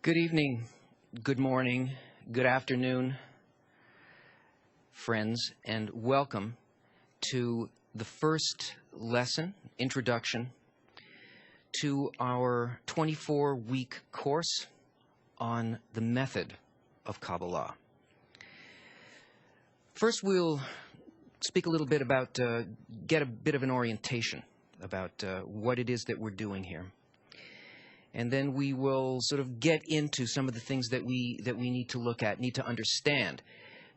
Good evening, good morning, good afternoon, friends, and welcome to the first lesson, introduction, to our 24-week course on the method of Kabbalah. First, we'll speak a little bit about, get a bit of an orientation about what it is that we're doing here. And then we will sort of get into some of the things that we need to look at, need to understand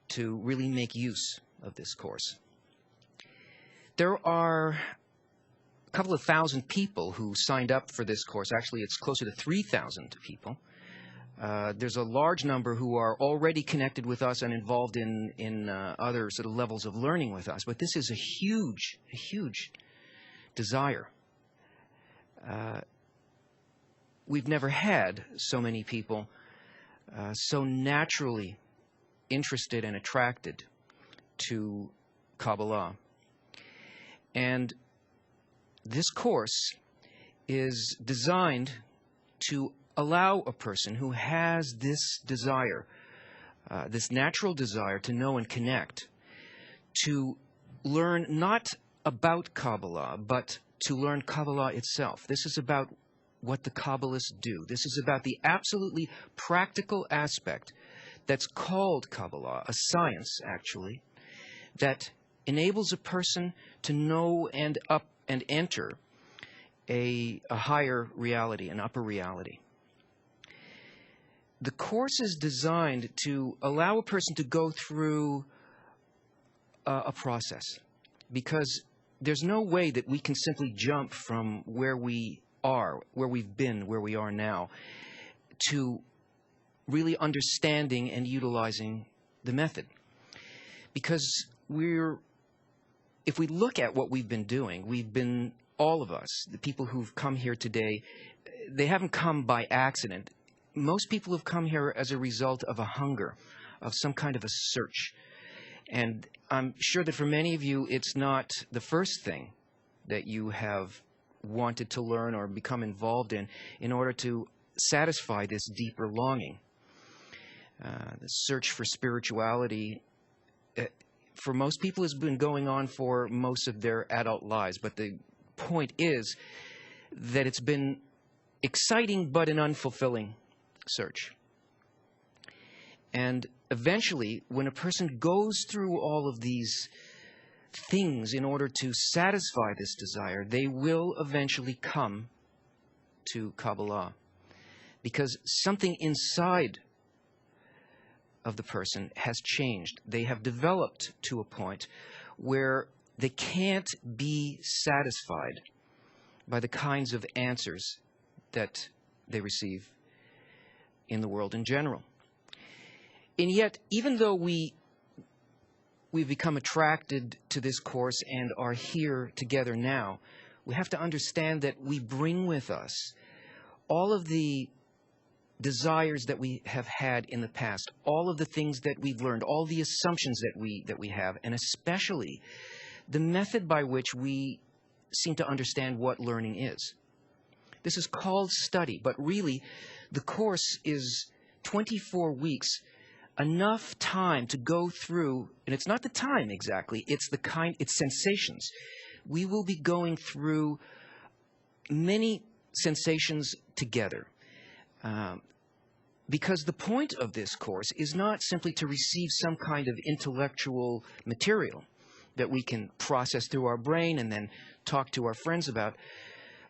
to really make use of this course. There are a couple of thousand people who signed up for this course. Actually, it's closer to 3,000 people. There's a large number who are already connected with us and involved in other sort of levels of learning with us. But this is a huge desire. We've never had so many people so naturally interested and attracted to Kabbalah. And this course is designed to allow a person who has this desire, this natural desire to know and connect, to learn not about Kabbalah, but to learn Kabbalah itself. This is about what the Kabbalists do. This is about the absolutely practical aspect that's called Kabbalah, a science, actually, that enables a person to know and enter a higher reality, an upper reality. The course is designed to allow a person to go through a process, because there's no way that we can simply jump from where we are, where we've been, where we are now, to really understanding and utilizing the method. Because if we look at what we've been doing, all of us, the people who've come here today, they haven't come by accident. Most people have come here as a result of a hunger, of some kind of a search. And I'm sure that for many of you, it's not the first thing that you have wanted to learn or become involved in order to satisfy this deeper longing. The search for spirituality, for most people, has been going on for most of their adult lives. But the point is that it's been exciting but an unfulfilling search. And eventually, when a person goes through all of these things in order to satisfy this desire, they will eventually come to Kabbalah, because something inside of the person has changed. They have developed to a point where they can't be satisfied by the kinds of answers that they receive in the world in general. And yet, even though we've become attracted to this course and are here together now, we have to understand that we bring with us all of the desires that we have had in the past, all of the things that we've learned, all the assumptions that we have, and especially the method by which we seem to understand what learning is. This is called study, but really the course is 24 weeks, enough time to go through, and it's not the time exactly, it's sensations. We will be going through many sensations together. Because the point of this course is not simply to receive some kind of intellectual material that we can process through our brain and then talk to our friends about,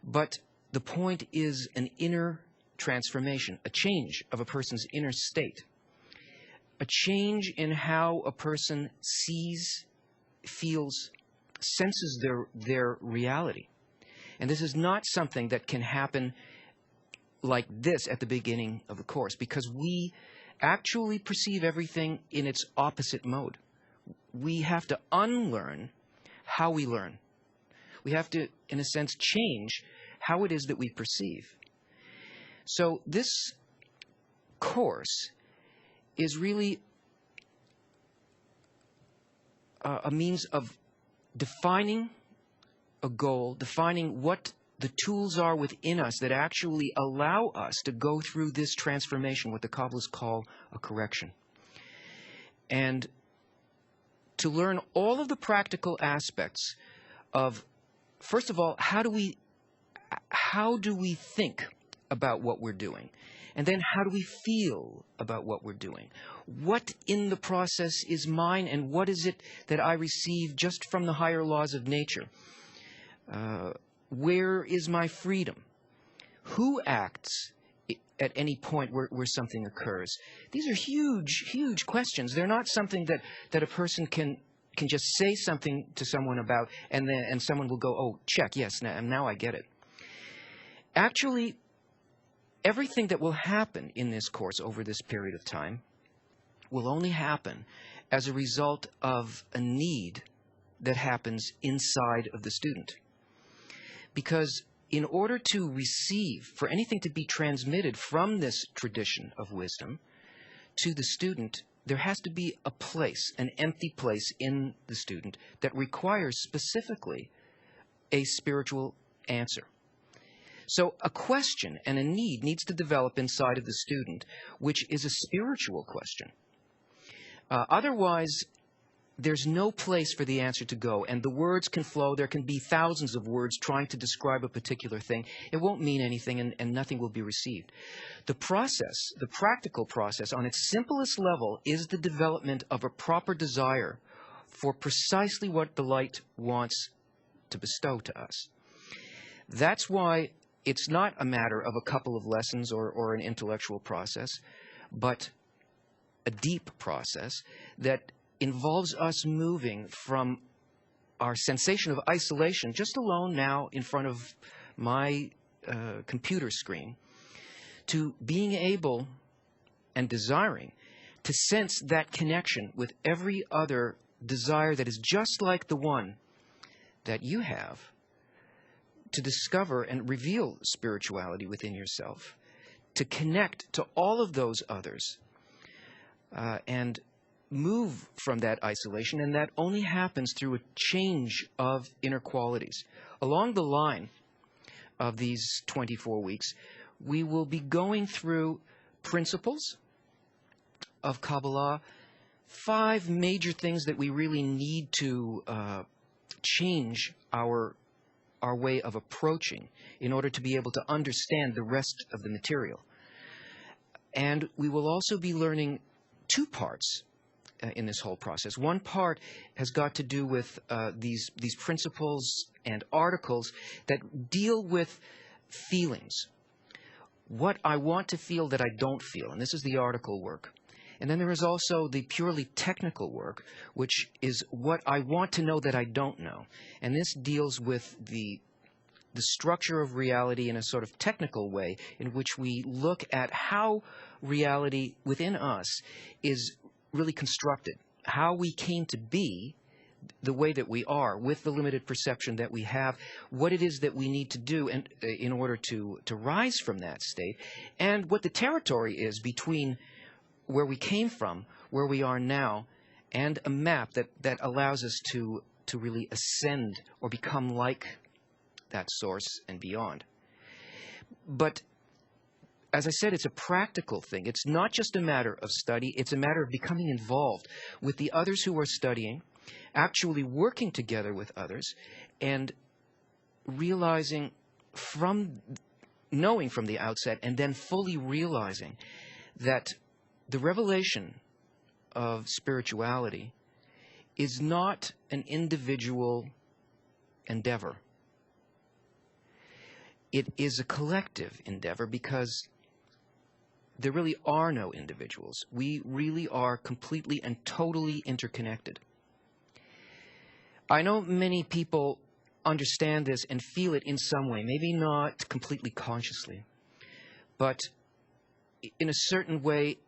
but the point is an inner transformation, a change of a person's inner state. A change in how a person sees, feels, senses their reality. And this is not something that can happen like this at the beginning of the course, because we actually perceive everything in its opposite mode. We have to unlearn how we learn. We have to, in a sense, change how it is that we perceive. So this course is really a means of defining a goal, defining what the tools are within us that actually allow us to go through this transformation, what the Kabbalists call a correction. And to learn all of the practical aspects of, first of all, how do we think about what we're doing? And then how do we feel about what we're doing? What in the process is mine, and what is it that I receive just from the higher laws of nature? Where is my freedom? Who acts at any point where something occurs? These are huge, huge questions. They're not something that a person can just say something to someone about, and someone will go, oh, check, yes, now I get it. Actually, everything that will happen in this course over this period of time will only happen as a result of a need that happens inside of the student. Because in order to receive, for anything to be transmitted from this tradition of wisdom to the student, there has to be a place, an empty place in the student that requires specifically a spiritual answer. So a question and a need needs to develop inside of the student, which is a spiritual question. Otherwise, there's no place for the answer to go, and the words can flow. There can be thousands of words trying to describe a particular thing. It won't mean anything, and nothing will be received. The process, the practical process, on its simplest level, is the development of a proper desire for precisely what the light wants to bestow to us. That's why it's not a matter of a couple of lessons or an intellectual process, but a deep process that involves us moving from our sensation of isolation, just alone now in front of my computer screen, to being able and desiring to sense that connection with every other desire that is just like the one that you have, to discover and reveal spirituality within yourself, to connect to all of those others, and move from that isolation, and that only happens through a change of inner qualities. Along the line of these 24 weeks, we will be going through principles of Kabbalah, 5 major things that we really need to change our way of approaching in order to be able to understand the rest of the material. And we will also be learning 2 parts in this whole process. One part has got to do with these principles and articles that deal with feelings. What I want to feel that I don't feel, and this is the article work. And then there is also the purely technical work, which is what I want to know that I don't know. And this deals with the structure of reality in a sort of technical way, in which we look at how reality within us is really constructed, how we came to be the way that we are with the limited perception that we have, what it is that we need to do in order to rise from that state, and what the territory is between where we came from, where we are now, and a map that allows us to really ascend or become like that source and beyond. But as I said, it's a practical thing. It's not just a matter of study. It's a matter of becoming involved with the others who are studying, actually working together with others, and realizing knowing from the outset, and then fully realizing that the revelation of spirituality is not an individual endeavor. It is a collective endeavor, because there really are no individuals. We really are completely and totally interconnected. I know many people understand this and feel it in some way, maybe not completely consciously, but in a certain way,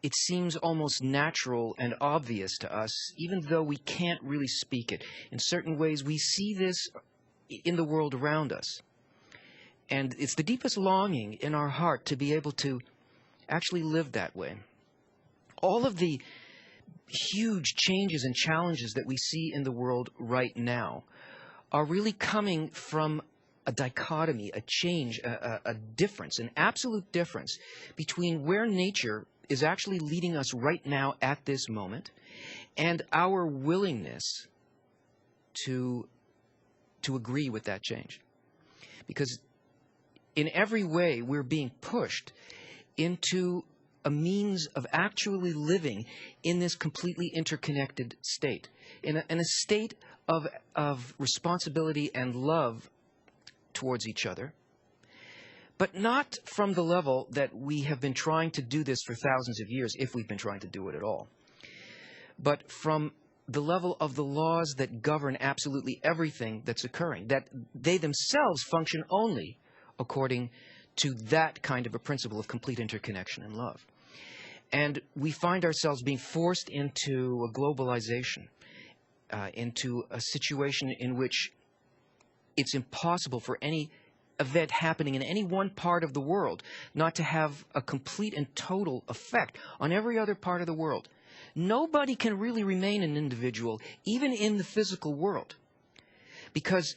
it seems almost natural and obvious to us, even though we can't really speak it. In certain ways, we see this in the world around us. And it's the deepest longing in our heart to be able to actually live that way. All of the huge changes and challenges that we see in the world right now are really coming from a dichotomy, a change, a difference, an absolute difference between where nature is actually leading us right now at this moment and our willingness to agree with that change. Because in every way, we're being pushed into a means of actually living in this completely interconnected state, in a state of responsibility and love towards each other, but not from the level that we have been trying to do this for thousands of years, if we've been trying to do it at all, but from the level of the laws that govern absolutely everything that's occurring, that they themselves function only according to that kind of a principle of complete interconnection and love. And we find ourselves being forced into a globalization, into a situation in which it's impossible for any event happening in any one part of the world not to have a complete and total effect on every other part of the world. Nobody can really remain an individual, even in the physical world, because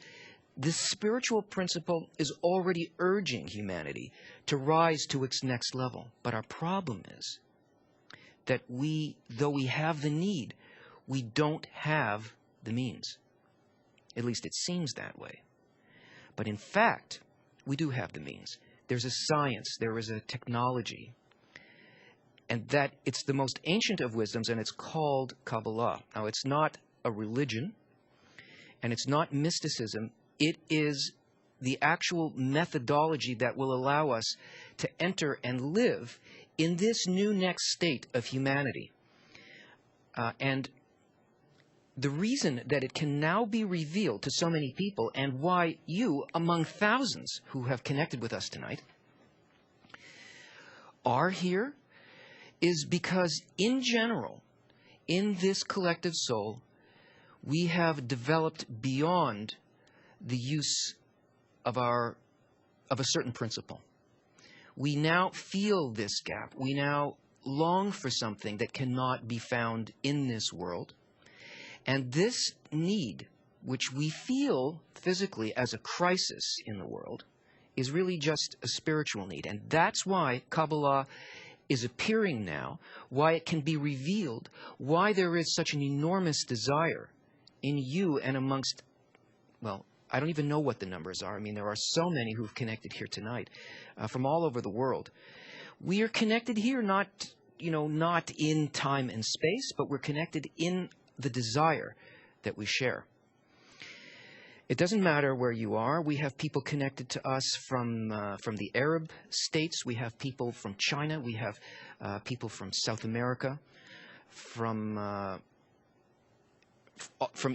this spiritual principle is already urging humanity to rise to its next level. But our problem is that though we have the need, we don't have the means. At least it seems that way. But in fact, we do have the means. There's a science, there is a technology, and that it's the most ancient of wisdoms, and it's called Kabbalah. Now, it's not a religion, and it's not mysticism. It is the actual methodology that will allow us to enter and live in this new next state of humanity. And the reason that it can now be revealed to so many people, and why you, among thousands who have connected with us tonight, are here, is because in general, in this collective soul, we have developed beyond the use of a certain principle. We now feel this gap. We now long for something that cannot be found in this world. And this need, which we feel physically as a crisis in the world, is really just a spiritual need. And that's why Kabbalah is appearing now, why it can be revealed, why there is such an enormous desire in you and amongst, well, I don't even know what the numbers are. I mean, there are so many who've connected here tonight from all over the world. We are connected here not in time and space, but we're connected in the desire that we share. It doesn't matter where you are. We have people connected to us from the Arab states. We have people from China. We have people from South America, from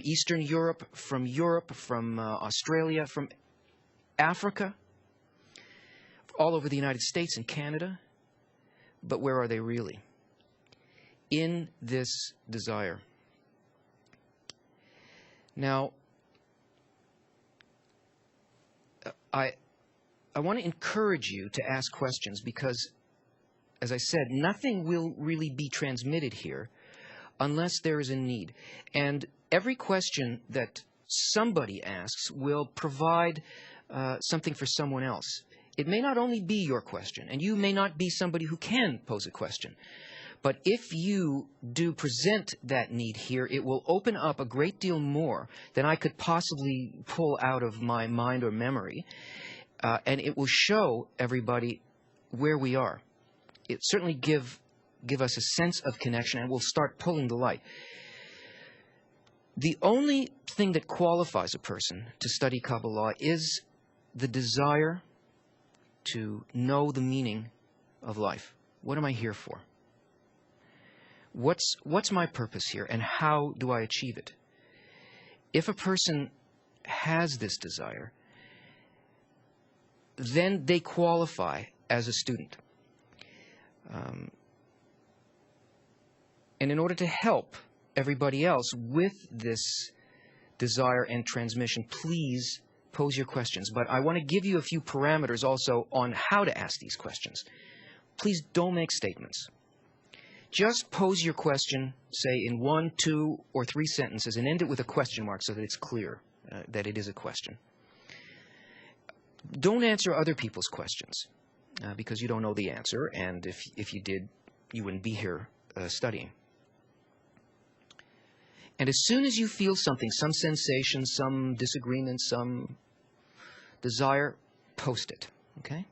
Eastern Europe, from Australia, from Africa, all over the United States and Canada. But where are they really? In this desire. Now, I want to encourage you to ask questions because, as I said, nothing will really be transmitted here unless there is a need. And every question that somebody asks will provide something for someone else. It may not only be your question, and you may not be somebody who can pose a question. But if you do present that need here, it will open up a great deal more than I could possibly pull out of my mind or memory. And it will show everybody where we are. It certainly give us a sense of connection, and we'll start pulling the light. The only thing that qualifies a person to study Kabbalah is the desire to know the meaning of life. What am I here for? What's my purpose here, and how do I achieve it? If a person has this desire, then they qualify as a student. And in order to help everybody else with this desire and transmission, please pose your questions. But I want to give you a few parameters also on how to ask these questions. Please don't make statements. Just pose your question, say, in 1, 2, or 3 sentences, and end it with a question mark so that it's clear that it is a question. Don't answer other people's questions because you don't know the answer, and if you did, you wouldn't be here studying. And as soon as you feel something, some sensation, some disagreement, some desire, post it, okay?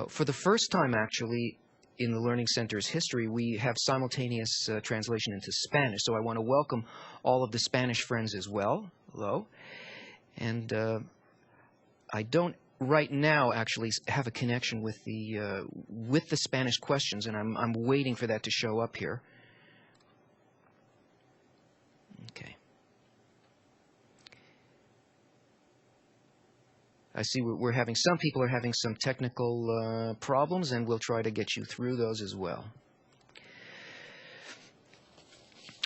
For the first time, actually, in the Learning Center's history, we have simultaneous translation into Spanish. So I want to welcome all of the Spanish friends as well. Hello. And I don't right now actually have a connection with the Spanish questions, and I'm waiting for that to show up here. Okay. I see some people are having some technical problems, and we'll try to get you through those as well.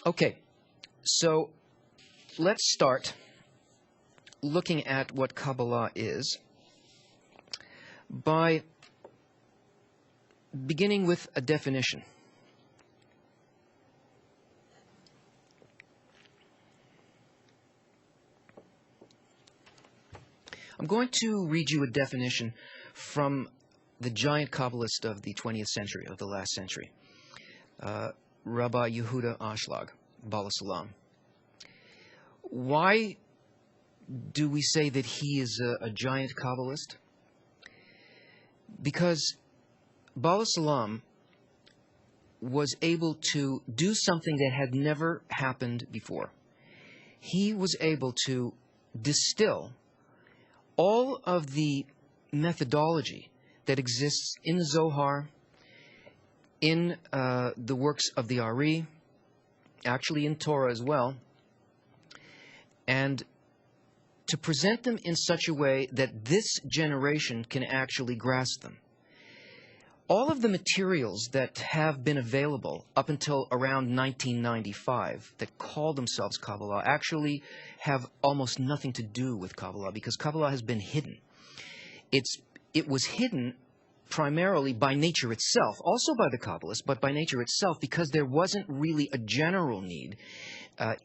Okay, so let's start looking at what Kabbalah is by beginning with a definition. I'm going to read you a definition from the giant Kabbalist of the 20th century, of the last century, Rabbi Yehuda Ashlag, Bala Salam. Why do we say that he is a giant Kabbalist? Because Bala Salam was able to do something that had never happened before. He was able to distill all of the methodology that exists in the Zohar, in the works of the Ari, actually in Torah as well, and to present them in such a way that this generation can actually grasp them. All of the materials that have been available up until around 1995 that call themselves Kabbalah actually have almost nothing to do with Kabbalah, because Kabbalah has been hidden. It was hidden primarily by nature itself, also by the Kabbalists, but by nature itself, because there wasn't really a general need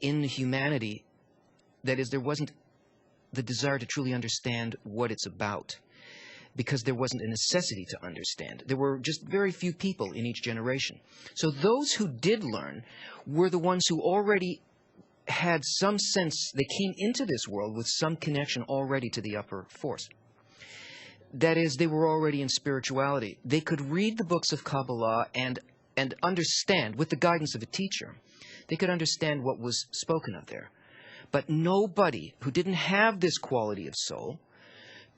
in humanity. That is, there wasn't the desire to truly understand what it's about, because there wasn't a necessity to understand. There were just very few people in each generation. So those who did learn were the ones who already had some sense, they came into this world with some connection already to the upper force. That is, they were already in spirituality. They could read the books of Kabbalah and understand, with the guidance of a teacher, they could understand what was spoken of there. But nobody who didn't have this quality of soul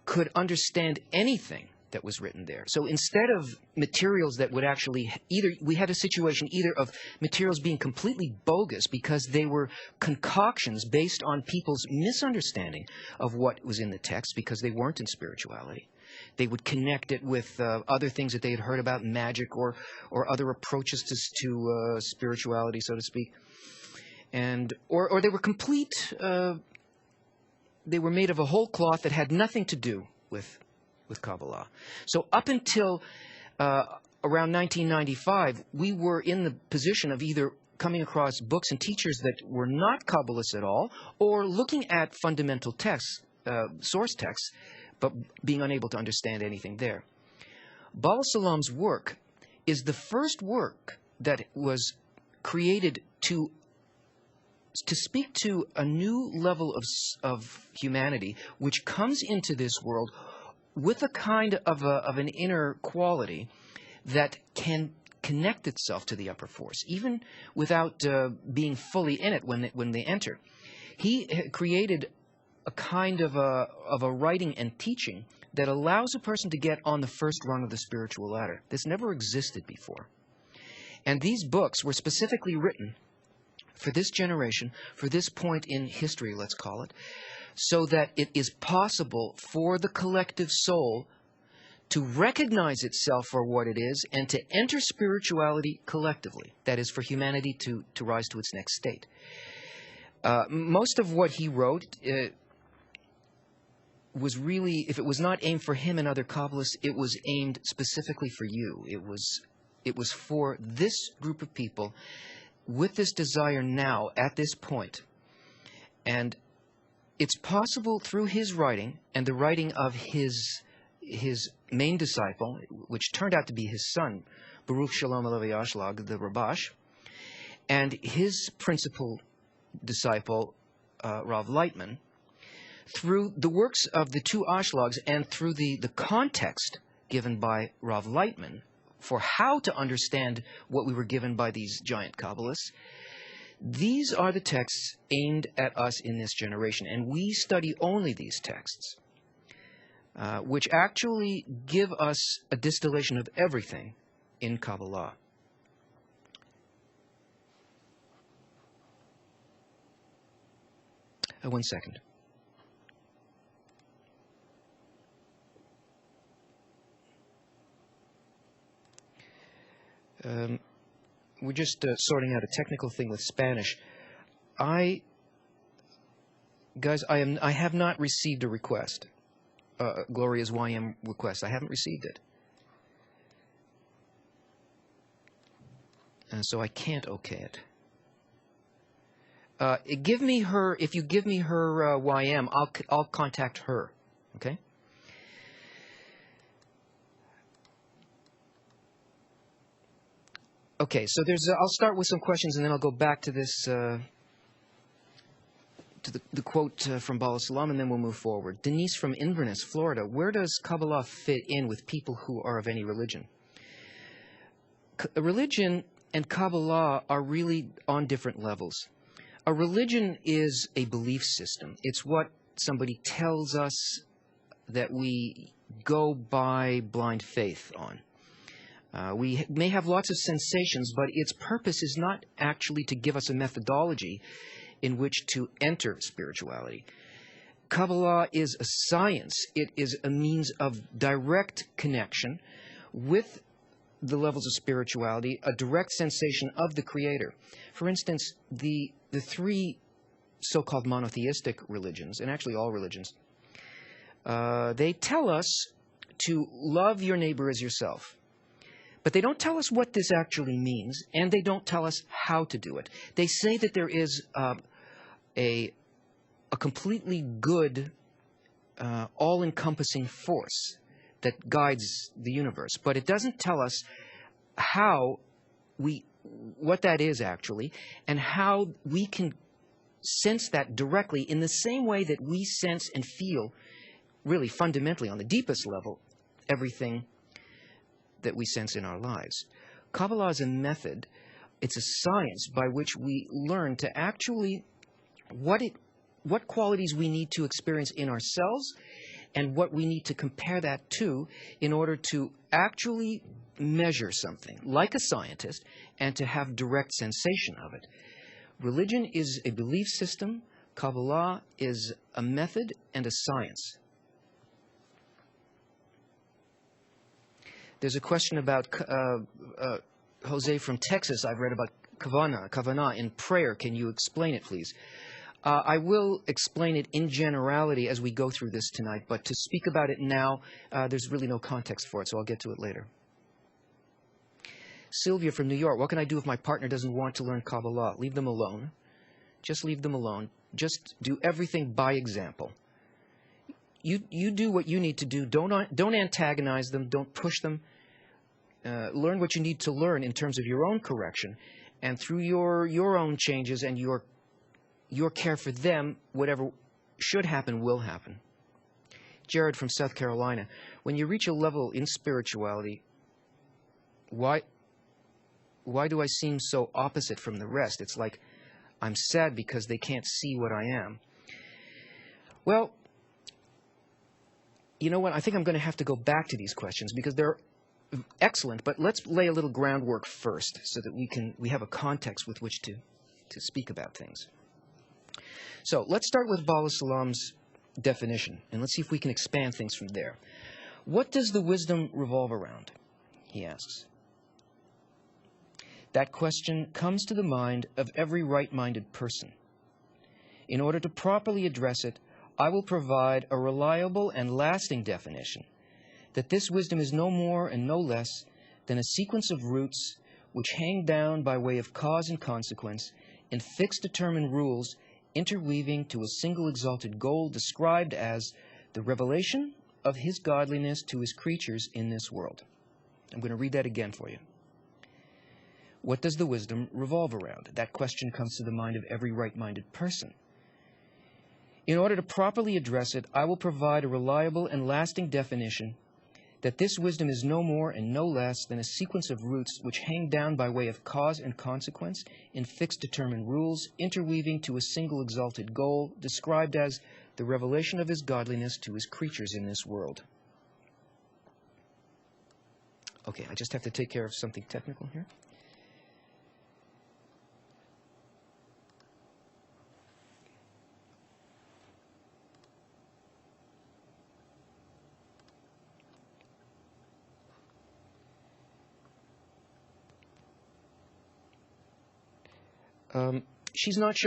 could understand anything that was written there. So instead of materials that would actually we had a situation either of materials being completely bogus because they were concoctions based on people's misunderstanding of what was in the text because they weren't in spirituality. They would connect it with other things that they had heard about, magic or other approaches to spirituality, so to speak. And or they were complete, they were made of a whole cloth that had nothing to do with Kabbalah. So up until around 1995, we were in the position of either coming across books and teachers that were not Kabbalists at all, or looking at fundamental texts, source texts, but being unable to understand anything there. Bala Salam's work is the first work that was created to speak to a new level of humanity, which comes into this world with a kind of an inner quality that can connect itself to the upper force, even without being fully in it when they enter. He created a kind of a writing and teaching that allows a person to get on the first rung of the spiritual ladder. This never existed before. And these books were specifically written for this generation, for this point in history, let's call it, so that it is possible for the collective soul to recognize itself for what it is and to enter spirituality collectively. That is, for humanity to rise to its next state. Most of what he wrote was really, if it was not aimed for him and other Kabbalists, it was aimed specifically for you. It was for this group of people with this desire now, at this point. And it's possible through his writing and the writing of his main disciple, which turned out to be his son, Baruch Shalom Alevi Ashlag, the Rabash, and his principal disciple, Rav Lightman, through the works of the two Ashlags and through the context given by Rav Lightman for how to understand what we were given by these giant Kabbalists, these are the texts aimed at us in this generation, and we study only these texts, which actually give us a distillation of everything in Kabbalah. One second. We're just sorting out a technical thing with Spanish. Guys, I have not received a request, Gloria's YM request. I haven't received it, so I can't okay it. Give me her. If you give me her YM, I'll contact her. Okay. Okay, so I'll start with some questions, and then I'll go back to this, to the quote from Bala Salam, and then we'll move forward. Denise from Inverness, Florida. Where does Kabbalah fit in with people who are of any religion? Religion and Kabbalah are really on different levels. A religion is a belief system. It's what somebody tells us that we go by blind faith on. We may have lots of sensations, but its purpose is not actually to give us a methodology in which to enter spirituality. Kabbalah is a science. It is a means of direct connection with the levels of spirituality, a direct sensation of the Creator. For instance, the three so-called monotheistic religions, and actually all religions, they tell us to love your neighbor as yourself. But they don't tell us what this actually means, and they don't tell us how to do it. They say that there is a completely good, all-encompassing force that guides the universe, but it doesn't tell us what that is actually, and how we can sense that directly in the same way that we sense and feel, really fundamentally on the deepest level, everything that we sense in our lives. Kabbalah is a method, it's a science by which we learn to actually what qualities we need to experience in ourselves and what we need to compare that to in order to actually measure something, like a scientist, and to have direct sensation of it. Religion is a belief system. Kabbalah is a method and a science. There's a question about Jose from Texas. I've read about kavanah in prayer. Can you explain it, please? I will explain it in generality as we go through this tonight, but to speak about it now, there's really no context for it, so I'll get to it later. Sylvia from New York. What can I do if my partner doesn't want to learn Kabbalah? Leave them alone. Just leave them alone. Just do everything by example. You do what you need to do. Don't antagonize them. Don't push them. Learn what you need to learn in terms of your own correction, and through your own changes and your care for them, whatever should happen will happen. Jared from South Carolina. When you reach a level in spirituality, why do I seem so opposite from the rest? It's like I'm sad because they can't see what I am. Well, you know what? I think I'm going to have to go back to these questions because they're excellent, but let's lay a little groundwork first so that we have a context with which to speak about things. So let's start with Bala Salam's definition, and let's see if we can expand things from there. What does the wisdom revolve around? He asks. That question comes to the mind of every right-minded person. In order to properly address it, I will provide a reliable and lasting definition that this wisdom is no more and no less than a sequence of roots which hang down by way of cause and consequence in fixed determined rules interweaving to a single exalted goal described as the revelation of his godliness to his creatures in this world. I'm going to read that again for you. What does the wisdom revolve around? That question comes to the mind of every right-minded person. In order to properly address it, I will provide a reliable and lasting definition that this wisdom is no more and no less than a sequence of roots which hang down by way of cause and consequence in fixed determined rules, interweaving to a single exalted goal, described as the revelation of his godliness to his creatures in this world. Okay, I just have to take care of something technical here.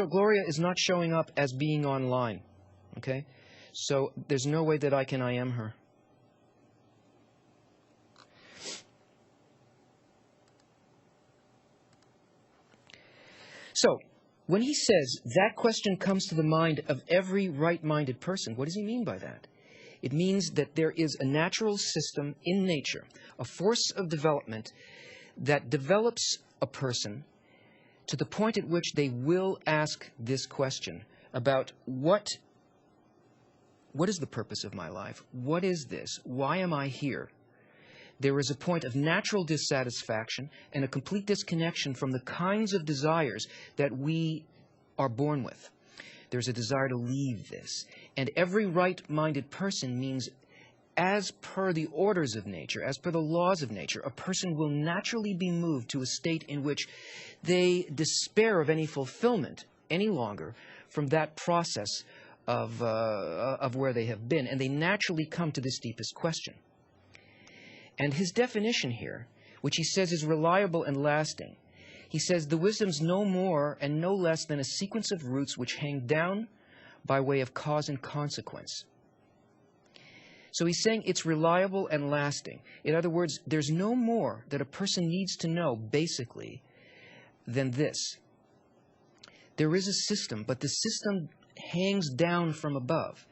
Gloria is not showing up as being online, okay? So there's no way that I can I am her. So, when he says that question comes to the mind of every right-minded person, what does he mean by that? It means that there is a natural system in nature, a force of development that develops a person to the point at which they will ask this question about what is the purpose of my life? What is this? Why am I here? There is a point of natural dissatisfaction and a complete disconnection from the kinds of desires that we are born with. There's a desire to leave this. And every right-minded person means, as per the orders of nature, as per the laws of nature, a person will naturally be moved to a state in which they despair of any fulfillment any longer from that process of where they have been. And they naturally come to this deepest question. And his definition here, which he says is reliable and lasting, he says the wisdom's no more and no less than a sequence of roots which hang down by way of cause and consequence. So he's saying it's reliable and lasting. In other words, there's no more that a person needs to know, basically, than this. There is a system, but the system hangs down from above.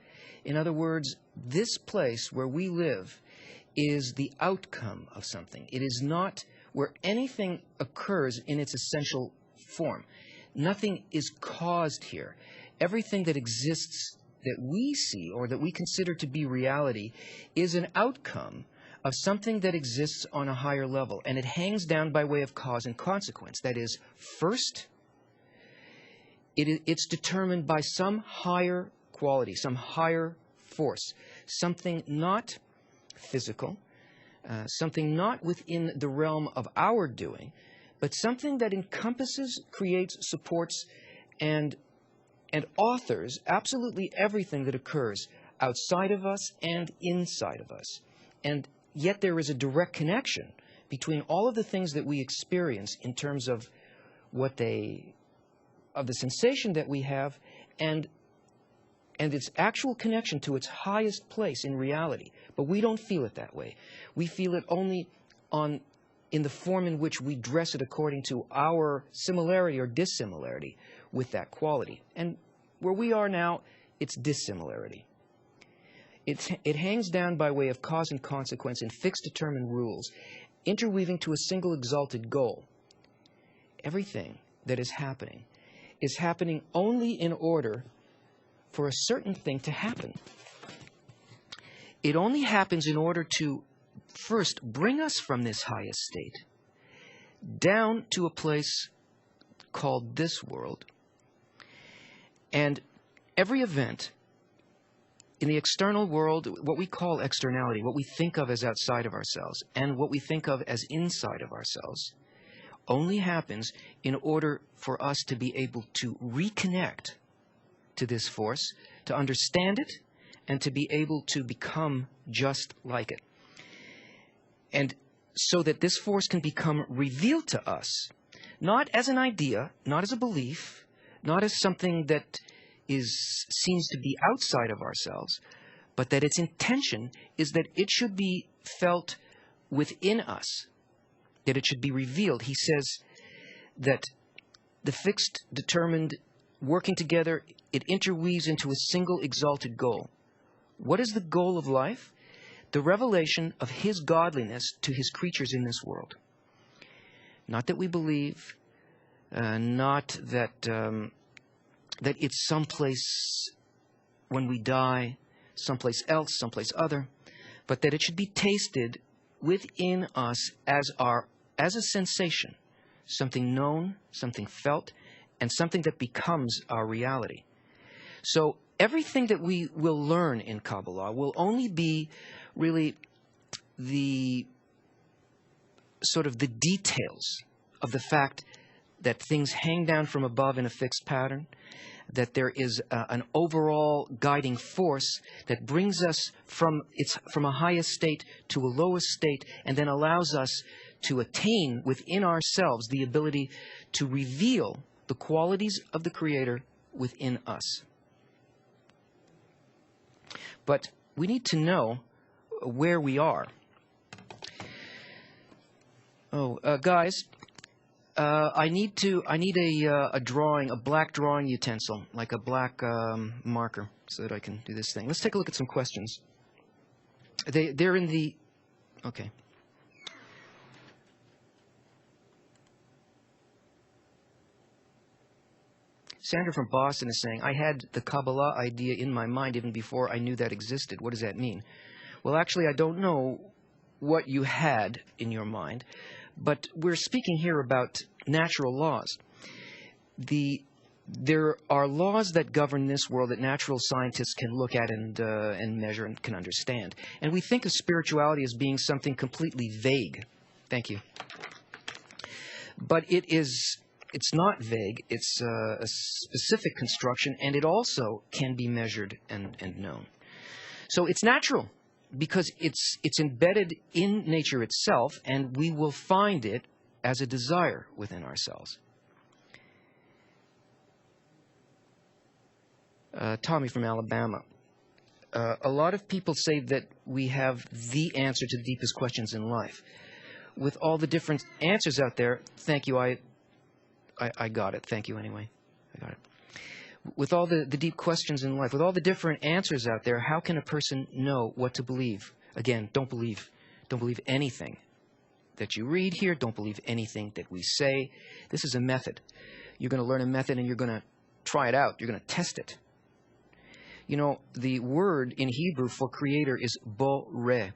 In other words, this place where we live is the outcome of something. It is not where anything occurs in its essential form. Nothing is caused here. Everything that exists that we see or that we consider to be reality is an outcome of something that exists on a higher level, and it hangs down by way of cause and consequence. That is, first, it's determined by some higher quality, some higher force, something not physical, something not within the realm of our doing, but something that encompasses, creates, supports, and authors absolutely everything that occurs outside of us and inside of us. And yet there is a direct connection between all of the things that we experience in terms of of the sensation that we have and its actual connection to its highest place in reality. But we don't feel it that way. We feel it only in the form in which we dress it according to our similarity or dissimilarity with that quality. And where we are now, it's dissimilarity. It hangs down by way of cause and consequence in fixed determined rules, interweaving to a single exalted goal. Everything that is happening only in order for a certain thing to happen. It only happens in order to first bring us from this highest state down to a place called this world. And every event in the external world, what we call externality, what we think of as outside of ourselves, and what we think of as inside of ourselves, only happens in order for us to be able to reconnect to this force, to understand it, and to be able to become just like it. And so that this force can become revealed to us, not as an idea, not as a belief, not as something that seems to be outside of ourselves, but that its intention is that it should be felt within us, that it should be revealed. He says that the fixed, determined, working together it interweaves into a single exalted goal. What is the goal of life? The revelation of His godliness to His creatures in this world. Not that we believe, not that that it's someplace when we die, someplace else, someplace other, but that it should be tasted within us as a sensation, something known, something felt, and something that becomes our reality. So everything that we will learn in Kabbalah will only be really the sort of the details of the fact that things hang down from above in a fixed pattern, that there is an overall guiding force that brings us from a highest state to a lowest state, and then allows us to attain within ourselves the ability to reveal the qualities of the Creator within us. But we need to know where we are. Oh, guys, I need a drawing, a black drawing utensil, like a black marker, so that I can do this thing. Let's take a look at some questions. They're in the... Okay. Sandra from Boston is saying, I had the Kabbalah idea in my mind even before I knew that existed. What does that mean? Well, actually, I don't know what you had in your mind, but we're speaking here about natural laws. There are laws that govern this world that natural scientists can look at and measure and can understand. And we think of spirituality as being something completely vague. Thank you. But it's not vague. It's a specific construction, and it also can be measured and known. So it's natural, because it's embedded in nature itself, and we will find it as a desire within ourselves. Tommy from Alabama. A lot of people say that we have the answer to the deepest questions in life. With all the different answers out there, thank you, I got it. Thank you anyway. I got it. With all the deep questions in life, with all the different answers out there, how can a person know what to believe? Again, don't believe anything that you read here. Don't believe anything that we say. This is a method. You're going to learn a method, and you're going to try it out. You're going to test it. You know, the word in Hebrew for creator is boreh.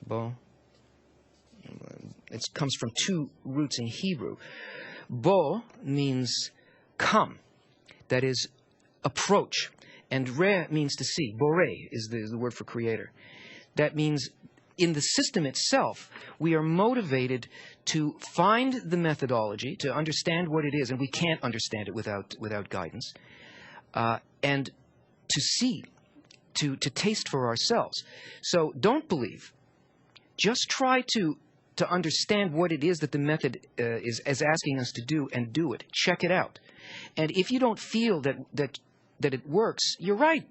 Bo. It comes from two roots in Hebrew. Bo means come, that is, approach. And re means to see. Boreh is the word for creator. That means in the system itself, we are motivated to find the methodology, to understand what it is, and we can't understand it without guidance, and to see, to taste for ourselves. So don't believe. Just try to understand what it is that the method is asking us to do, and do it. Check it out. And if you don't feel that it works, you're right.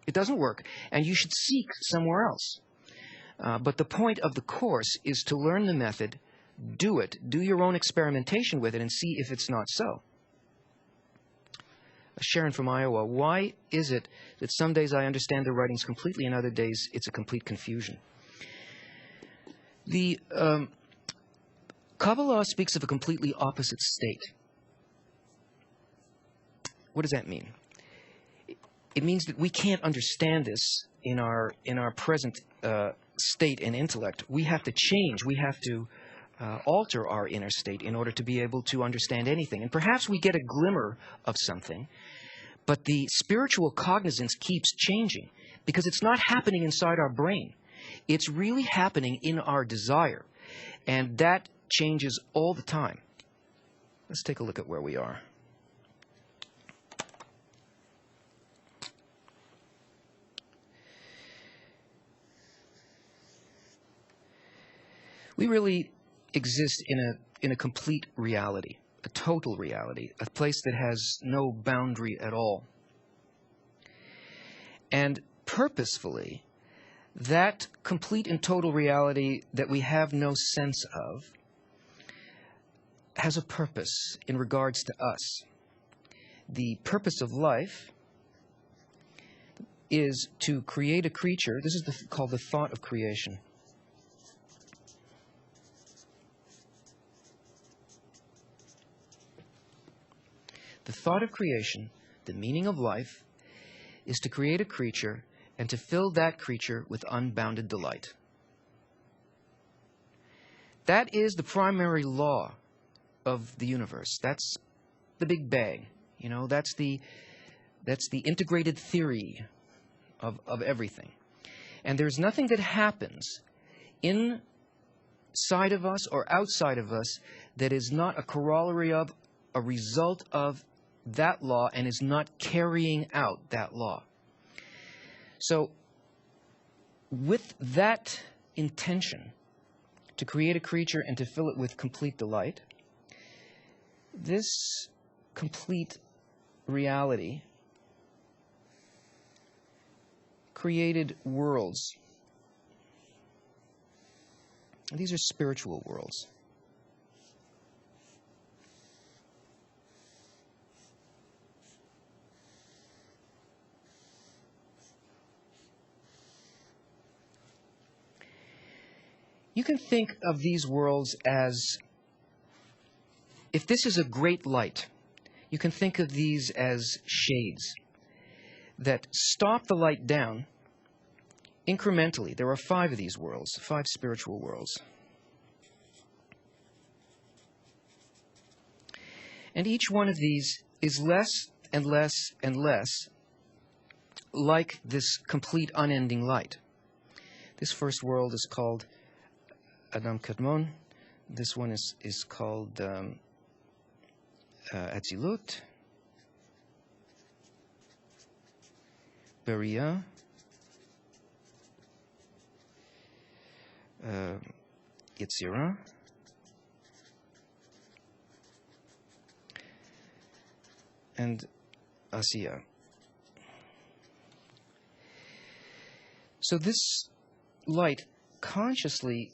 It doesn't work. And you should seek somewhere else. But the point of the course is to learn the method, do it, do your own experimentation with it, and see if it's not so. Sharon from Iowa, why is it that some days I understand the writings completely and other days it's a complete confusion? The Kabbalah speaks of a completely opposite state. What does that mean? It means that we can't understand this in our present state and intellect. We have to change. We have to alter our inner state in order to be able to understand anything. And perhaps we get a glimmer of something, but the spiritual cognizance keeps changing because it's not happening inside our brain. It's really happening in our desire, and that changes all the time. Let's take a look at where we are. We really exist in a complete reality, a total reality, a place that has no boundary at all. And purposefully, that complete and total reality that we have no sense of has a purpose in regards to us. the purpose of life is to create a creature. This is called the thought of creation. The thought of creation, the meaning of life, is to create a creature and to fill that creature with unbounded delight. That is the primary law of the universe. That's the Big Bang. You know, that's the integrated theory of everything. And there's nothing that happens inside of us or outside of us that is not a corollary of, a result of that law and is not carrying out that law. So, with that intention to create a creature and to fill it with complete delight, this complete reality created worlds. And these are spiritual worlds. You can think of these worlds as, if this is a great light, you can think of these as shades that stop the light down incrementally. There are 5 of these worlds, 5 spiritual worlds. And each one of these is less and less and less like this complete unending light. This first world is called Adam Kadmon. This one is called Atzilut, Beria, Yetzirah, and Asiya. So this light consciously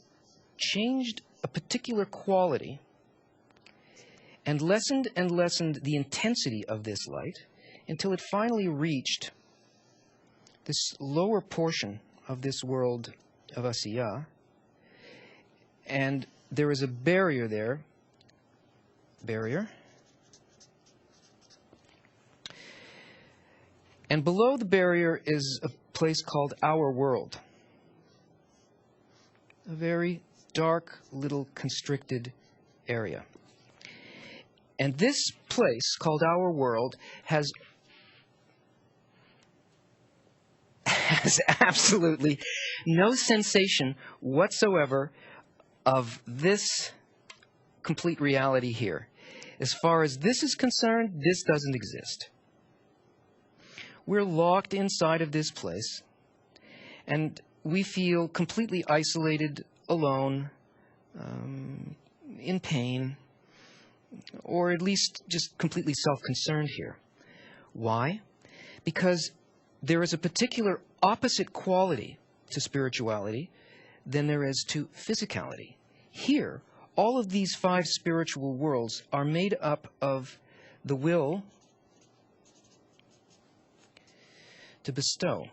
changed a particular quality and lessened the intensity of this light until it finally reached this lower portion of this world of Asiya. And there is a barrier there. And below the barrier is a place called our world. A very dark, little constricted area. And this place, called our world, has absolutely no sensation whatsoever of this complete reality here. As far as this is concerned, this doesn't exist. We're locked inside of this place, and we feel completely isolated, alone, in pain, or at least just completely self-concerned here. Why? Because there is a particular opposite quality to spirituality than there is to physicality. Here, all of these 5 spiritual worlds are made up of the will to bestow.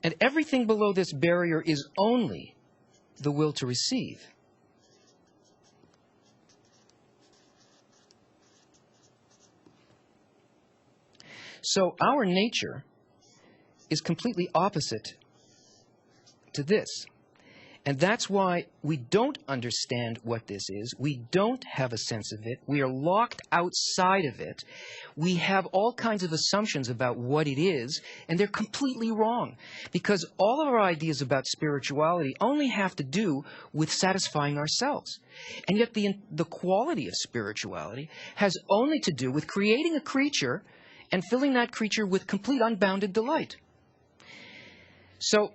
And everything below this barrier is only the will to receive. So our nature is completely opposite to this. And that's why we don't understand what this is. We don't have a sense of it. We are locked outside of it. We have all kinds of assumptions about what it is, and they're completely wrong. Because all of our ideas about spirituality only have to do with satisfying ourselves. And yet the quality of spirituality has only to do with creating a creature and filling that creature with complete unbounded delight. So,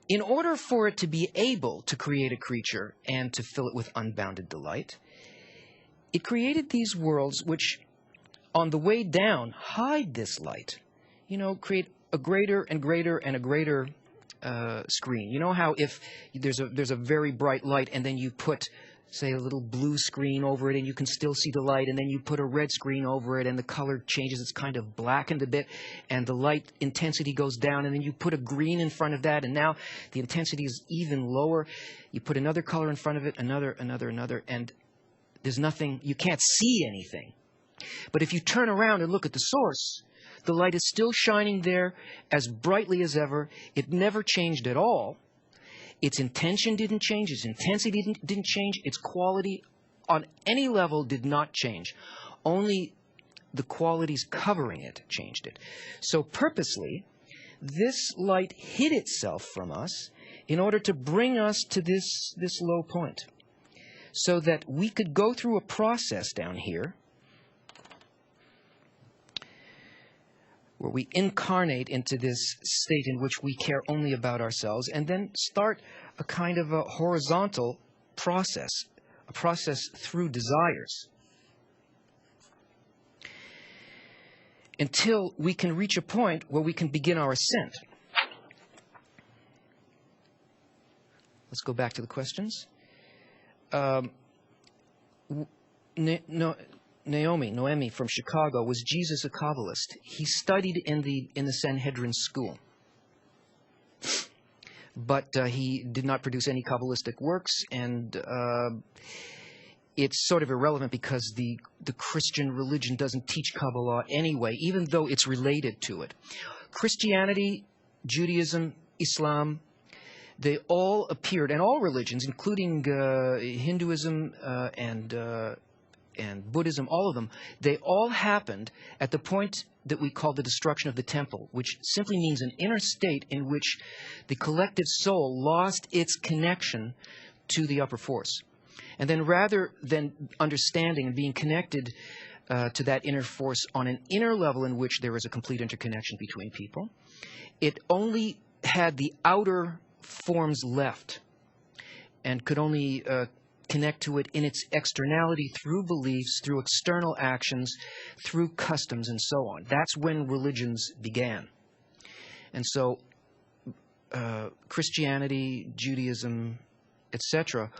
in order for it to be able to create a creature and to fill it with unbounded delight, it created these worlds which, on the way down, hide this light. You know, create a greater and greater and a greater screen. You know how if there's a very bright light and then you put say, a little blue screen over it, and you can still see the light, and then you put a red screen over it, and the color changes. It's kind of blackened a bit, and the light intensity goes down, and then you put a green in front of that, and now the intensity is even lower. You put another color in front of it, another, and there's nothing, you can't see anything. But if you turn around and look at the source, the light is still shining there as brightly as ever. It never changed at all. Its intention didn't change. Its intensity didn't change. Its quality on any level did not change. Only the qualities covering it changed it. So purposely, this light hid itself from us in order to bring us to this low point, so that we could go through a process down here where we incarnate into this state in which we care only about ourselves, and then start a kind of a horizontal process, a process through desires, until we can reach a point where we can begin our ascent. Let's go back to the questions. Noemi from Chicago, was Jesus a Kabbalist? He studied in the Sanhedrin school, but he did not produce any Kabbalistic works, and it's sort of irrelevant because the Christian religion doesn't teach Kabbalah anyway, even though it's related to it. Christianity, Judaism, Islam, they all appeared, and all religions, including Hinduism and Buddhism, all of them, they all happened at the point that we call the destruction of the temple, which simply means an inner state in which the collective soul lost its connection to the upper force. And then rather than understanding and being connected to that inner force on an inner level in which there is a complete interconnection between people, it only had the outer forms left and could only connect to it in its externality through beliefs, through external actions, through customs, and so on. That's when religions began. And so Christianity, Judaism, etc.,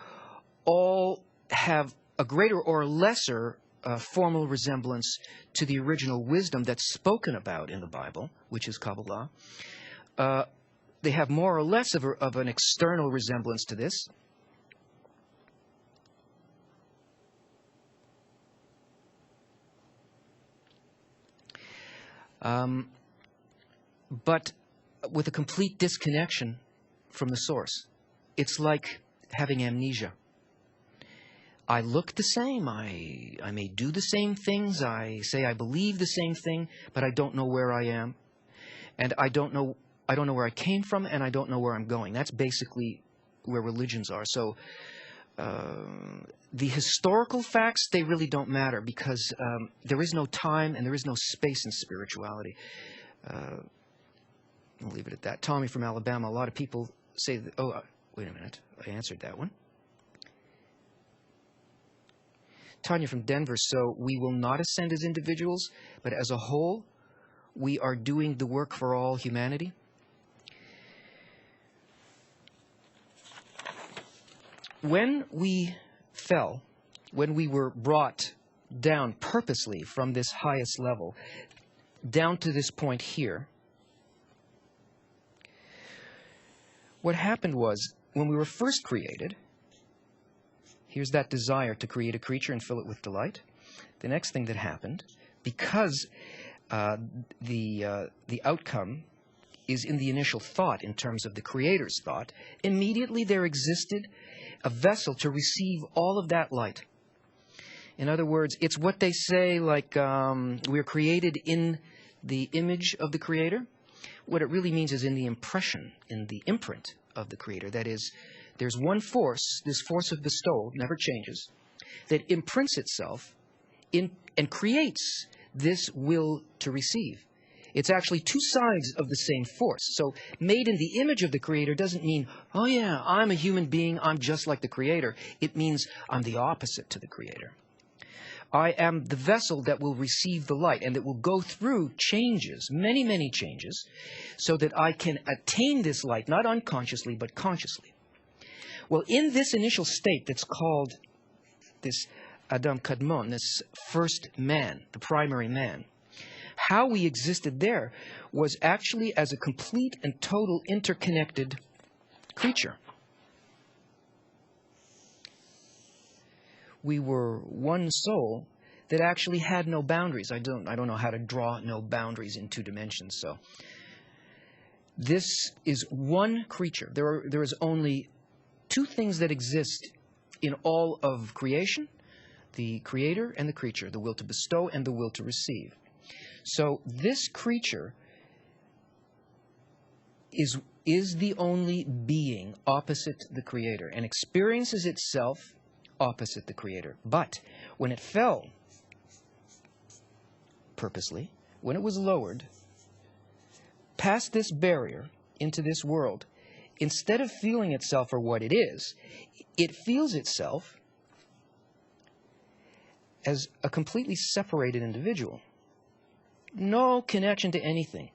all have a greater or lesser formal resemblance to the original wisdom that's spoken about in the Bible, which is Kabbalah. They have more or less of an external resemblance to this. But with a complete disconnection from the source. It's like having amnesia. I look the same, I may do the same things, I say I believe the same thing, but I don't know where I am. And I don't know where I came from, and I don't know where I'm going. That's basically where religions are. So the historical facts, they really don't matter, because there is no time and there is no space in spirituality. I'll leave it at that. Tommy from Alabama, a lot of people say that, oh, wait a minute, I answered that one. Tanya from Denver, so we will not ascend as individuals, but as a whole, we are doing the work for all humanity. When we fell, when we were brought down purposely from this highest level, down to this point here, what happened was, when we were first created, here's that desire to create a creature and fill it with delight. The next thing that happened, because the outcome is in the initial thought in terms of the Creator's thought, immediately there existed a vessel to receive all of that light. In other words, it's what they say, like we're created in the image of the Creator. What it really means is in the impression, in the imprint of the Creator. That is, there's one force, this force of bestowal, never changes, that imprints itself in and creates this will to receive. It's actually two sides of the same force. So made in the image of the Creator doesn't mean, oh yeah, I'm a human being, I'm just like the Creator. It means I'm the opposite to the Creator. I am the vessel that will receive the light and that will go through changes, many, many changes, so that I can attain this light, not unconsciously, but consciously. Well, in this initial state that's called this Adam Kadmon, this first man, the primary man. How we existed there was actually as a complete and total interconnected creature. We were one soul that actually had no boundaries. I don't know how to draw no boundaries in 2 dimensions. So this is one creature. There is only 2 things that exist in all of creation: the creator and the creature, the will to bestow and the will to receive. So this creature is the only being opposite the creator and experiences itself opposite the creator. But when it fell purposely, when it was lowered past this barrier into this world, instead of feeling itself for what it is, it feels itself as a completely separated individual. No connection to anything.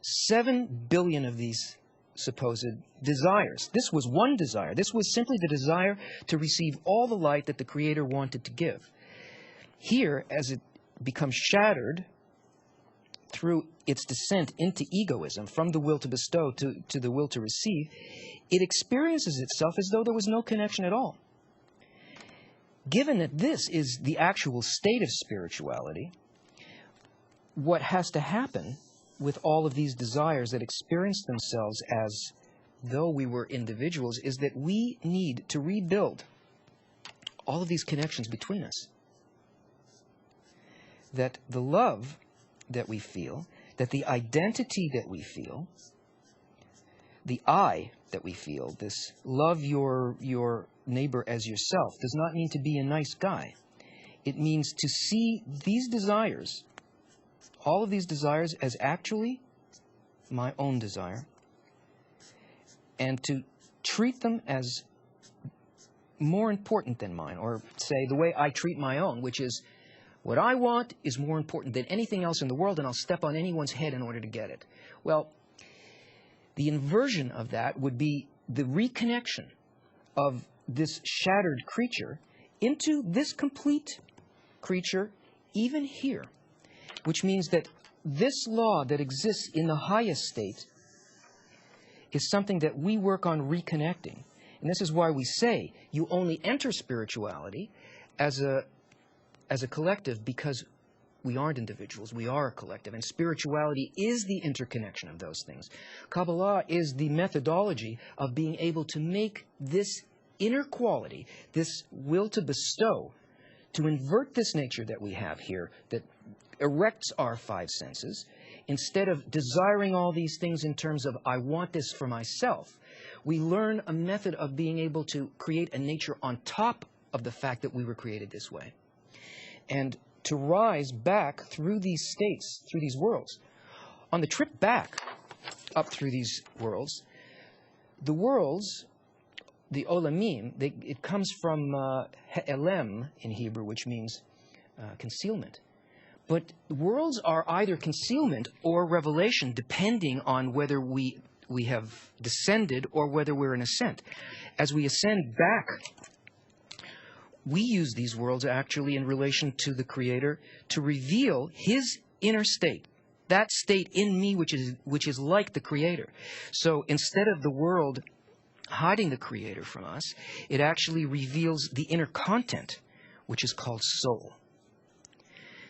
7 billion of these supposed desires. This was one desire. This was simply the desire to receive all the light that the Creator wanted to give. Here, as it becomes shattered through its descent into egoism, from the will to bestow to the will to receive, it experiences itself as though there was no connection at all. Given that this is the actual state of spirituality, what has to happen with all of these desires that experience themselves as though we were individuals is that we need to rebuild all of these connections between us. That the love that we feel, that the identity that we feel, the I that we feel, this love your neighbor as yourself, does not mean to be a nice guy. It means to see these desires, all of these desires, as actually my own desire, and to treat them as more important than mine, or say the way I treat my own, which is what I want is more important than anything else in the world, and I'll step on anyone's head in order to get it. Well, the inversion of that would be the reconnection of this shattered creature into this complete creature, even here. Which means that this law that exists in the highest state is something that we work on reconnecting. And this is why we say you only enter spirituality as a collective, because we aren't individuals, we are a collective. And spirituality is the interconnection of those things. Kabbalah is the methodology of being able to make this inner quality, this will to bestow, to invert this nature that we have here, that erects our 5 senses. Instead of desiring all these things in terms of, I want this for myself, we learn a method of being able to create a nature on top of the fact that we were created this way. And to rise back through these states, through these worlds. On the trip back up through these worlds, the worlds, the olamim, it comes from he'elem in Hebrew, which means concealment. But worlds are either concealment or revelation, depending on whether we have descended or whether we're in ascent. As we ascend back, we use these worlds actually in relation to the Creator to reveal His inner state, that state in me which is like the Creator. So instead of the world hiding the Creator from us, it actually reveals the inner content, which is called soul.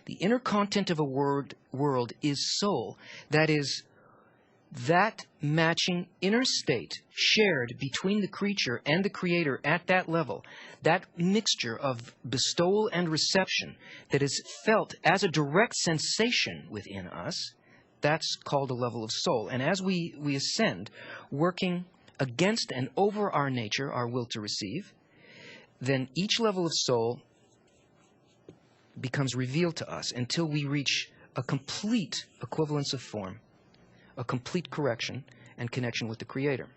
The inner content of a world is soul. That is, that matching inner state shared between the creature and the Creator at that level, that mixture of bestowal and reception that is felt as a direct sensation within us, that's called a level of soul. And as we ascend, working against and over our nature, our will to receive, then each level of soul becomes revealed to us until we reach a complete equivalence of form, a complete correction and connection with the Creator.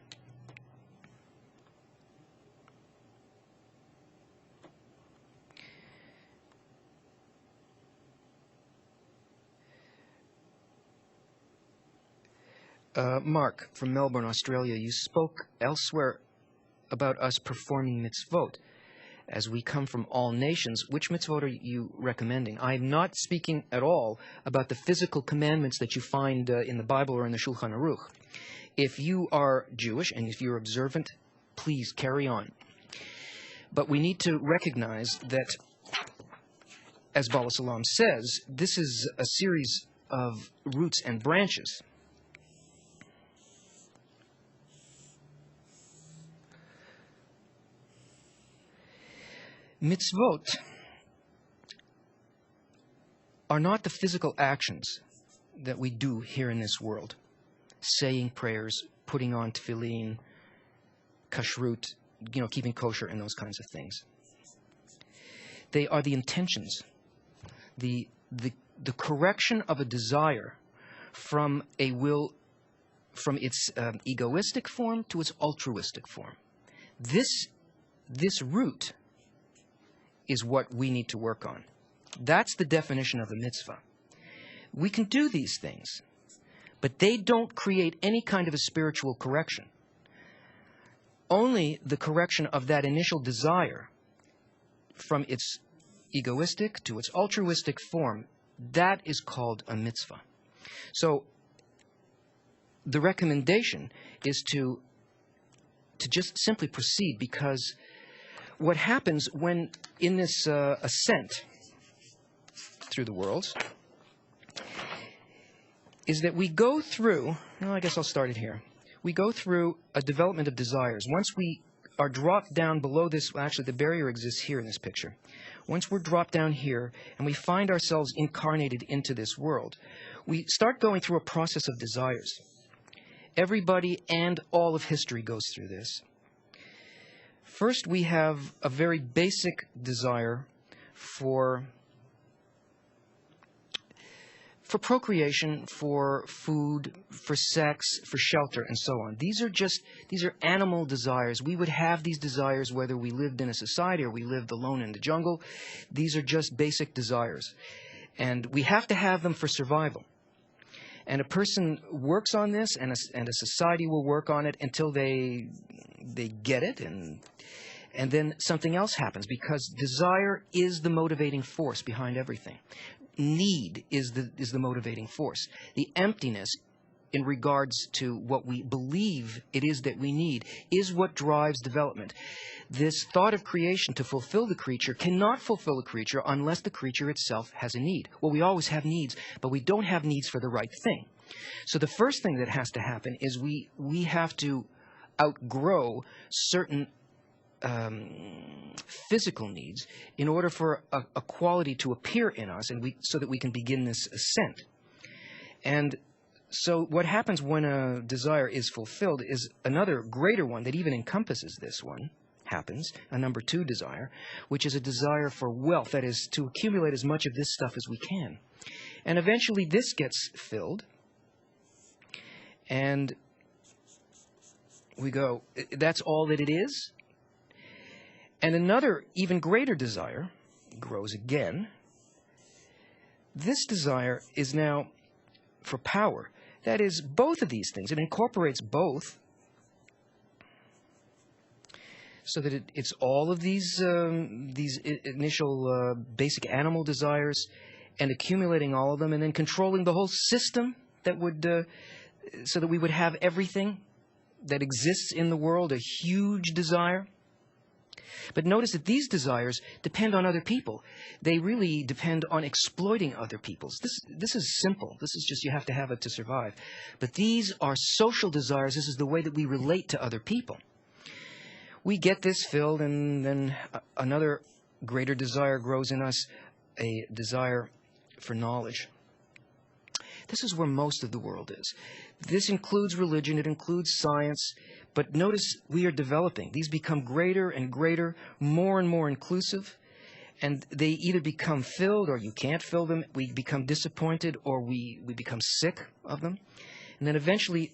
Mark from Melbourne, Australia, you spoke elsewhere about us performing mitzvot. as we come from all nations, which mitzvot are you recommending? I'm not speaking at all about the physical commandments that you find in the Bible or in the Shulchan Aruch. If you are Jewish and if you're observant, please carry on. But we need to recognize that, as Bala Salam says, this is a series of roots and branches. Mitzvot are not the physical actions that we do here in this world. Saying prayers, putting on tefillin, kashrut, keeping kosher and those kinds of things. They are the intentions, the correction of a desire from a will, from its egoistic form to its altruistic form. This root is what we need to work on. That's the definition of a mitzvah. We can do these things, but they don't create any kind of a spiritual correction. Only the correction of that initial desire from its egoistic to its altruistic form, that is called a mitzvah. So the recommendation is to just simply proceed, because what happens when in this ascent through the worlds is that we go through, I guess I'll start it here. We go through a development of desires. Once we are dropped down below this, actually the barrier exists here in this picture. Once we're dropped down here and we find ourselves incarnated into this world, we start going through a process of desires. Everybody and all of history goes through this. First, we have a very basic desire for procreation, for food, for sex, for shelter, and so on. These are animal desires. We would have these desires whether we lived in a society or we lived alone in the jungle. These are just basic desires. And we have to have them for survival. And a person works on this, and a society will work on it until they get it, and then something else happens, because desire is the motivating force behind everything. Need is the motivating force. The emptiness in regards to what we believe it is that we need is what drives development. This thought of creation to fulfill the creature cannot fulfill a creature unless the creature itself has a need. Well, we always have needs, but we don't have needs for the right thing. So the first thing that has to happen is we have to outgrow certain physical needs in order for a quality to appear in us, and so that we can begin this ascent. And so what happens when a desire is fulfilled is another greater one that even encompasses this one happens, a number 2 desire, which is a desire for wealth, that is, to accumulate as much of this stuff as we can. And eventually this gets filled, and we go, that's all that it is? And another, even greater desire grows again. This desire is now for power. That is, both of these things. It incorporates both, so that it's all of these initial basic animal desires, and accumulating all of them, and then controlling the whole system that would, so that we would have everything that exists in the world, a huge desire. But notice that these desires depend on other people. They really depend on exploiting other people's. This is simple. This is just, you have to have it to survive. But these are social desires. This is the way that we relate to other people. We get this filled, and then another greater desire grows in us, a desire for knowledge. This is where most of the world is. This includes religion, it includes science, but notice we are developing. These become greater and greater, more and more inclusive, and they either become filled or you can't fill them. We become disappointed, or we become sick of them. And then eventually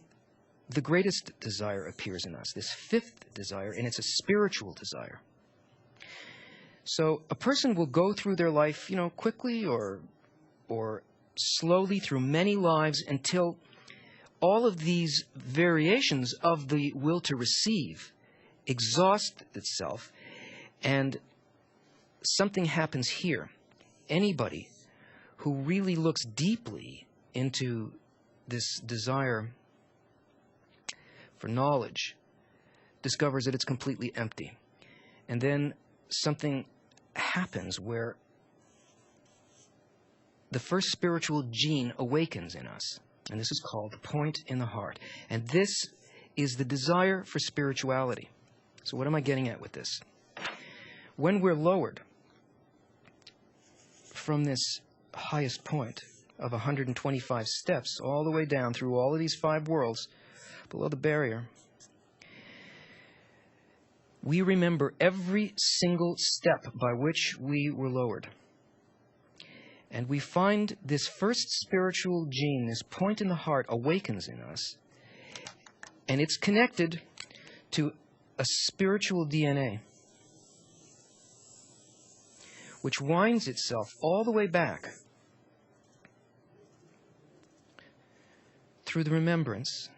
the greatest desire appears in us, this 5th desire, and it's a spiritual desire. So a person will go through their life, quickly or slowly through many lives, until all of these variations of the will to receive exhaust itself, and something happens here. Anybody who really looks deeply into this desire for knowledge discovers that it's completely empty. And then something happens where the first spiritual gene awakens in us. And this is called the point in the heart. And this is the desire for spirituality. So what am I getting at with this? When we're lowered from this highest point of 125 steps all the way down through all of these 5 worlds below the barrier, we remember every single step by which we were lowered. And we find this first spiritual gene, this point in the heart, awakens in us. And it's connected to a spiritual DNA, which winds itself all the way back through the remembrance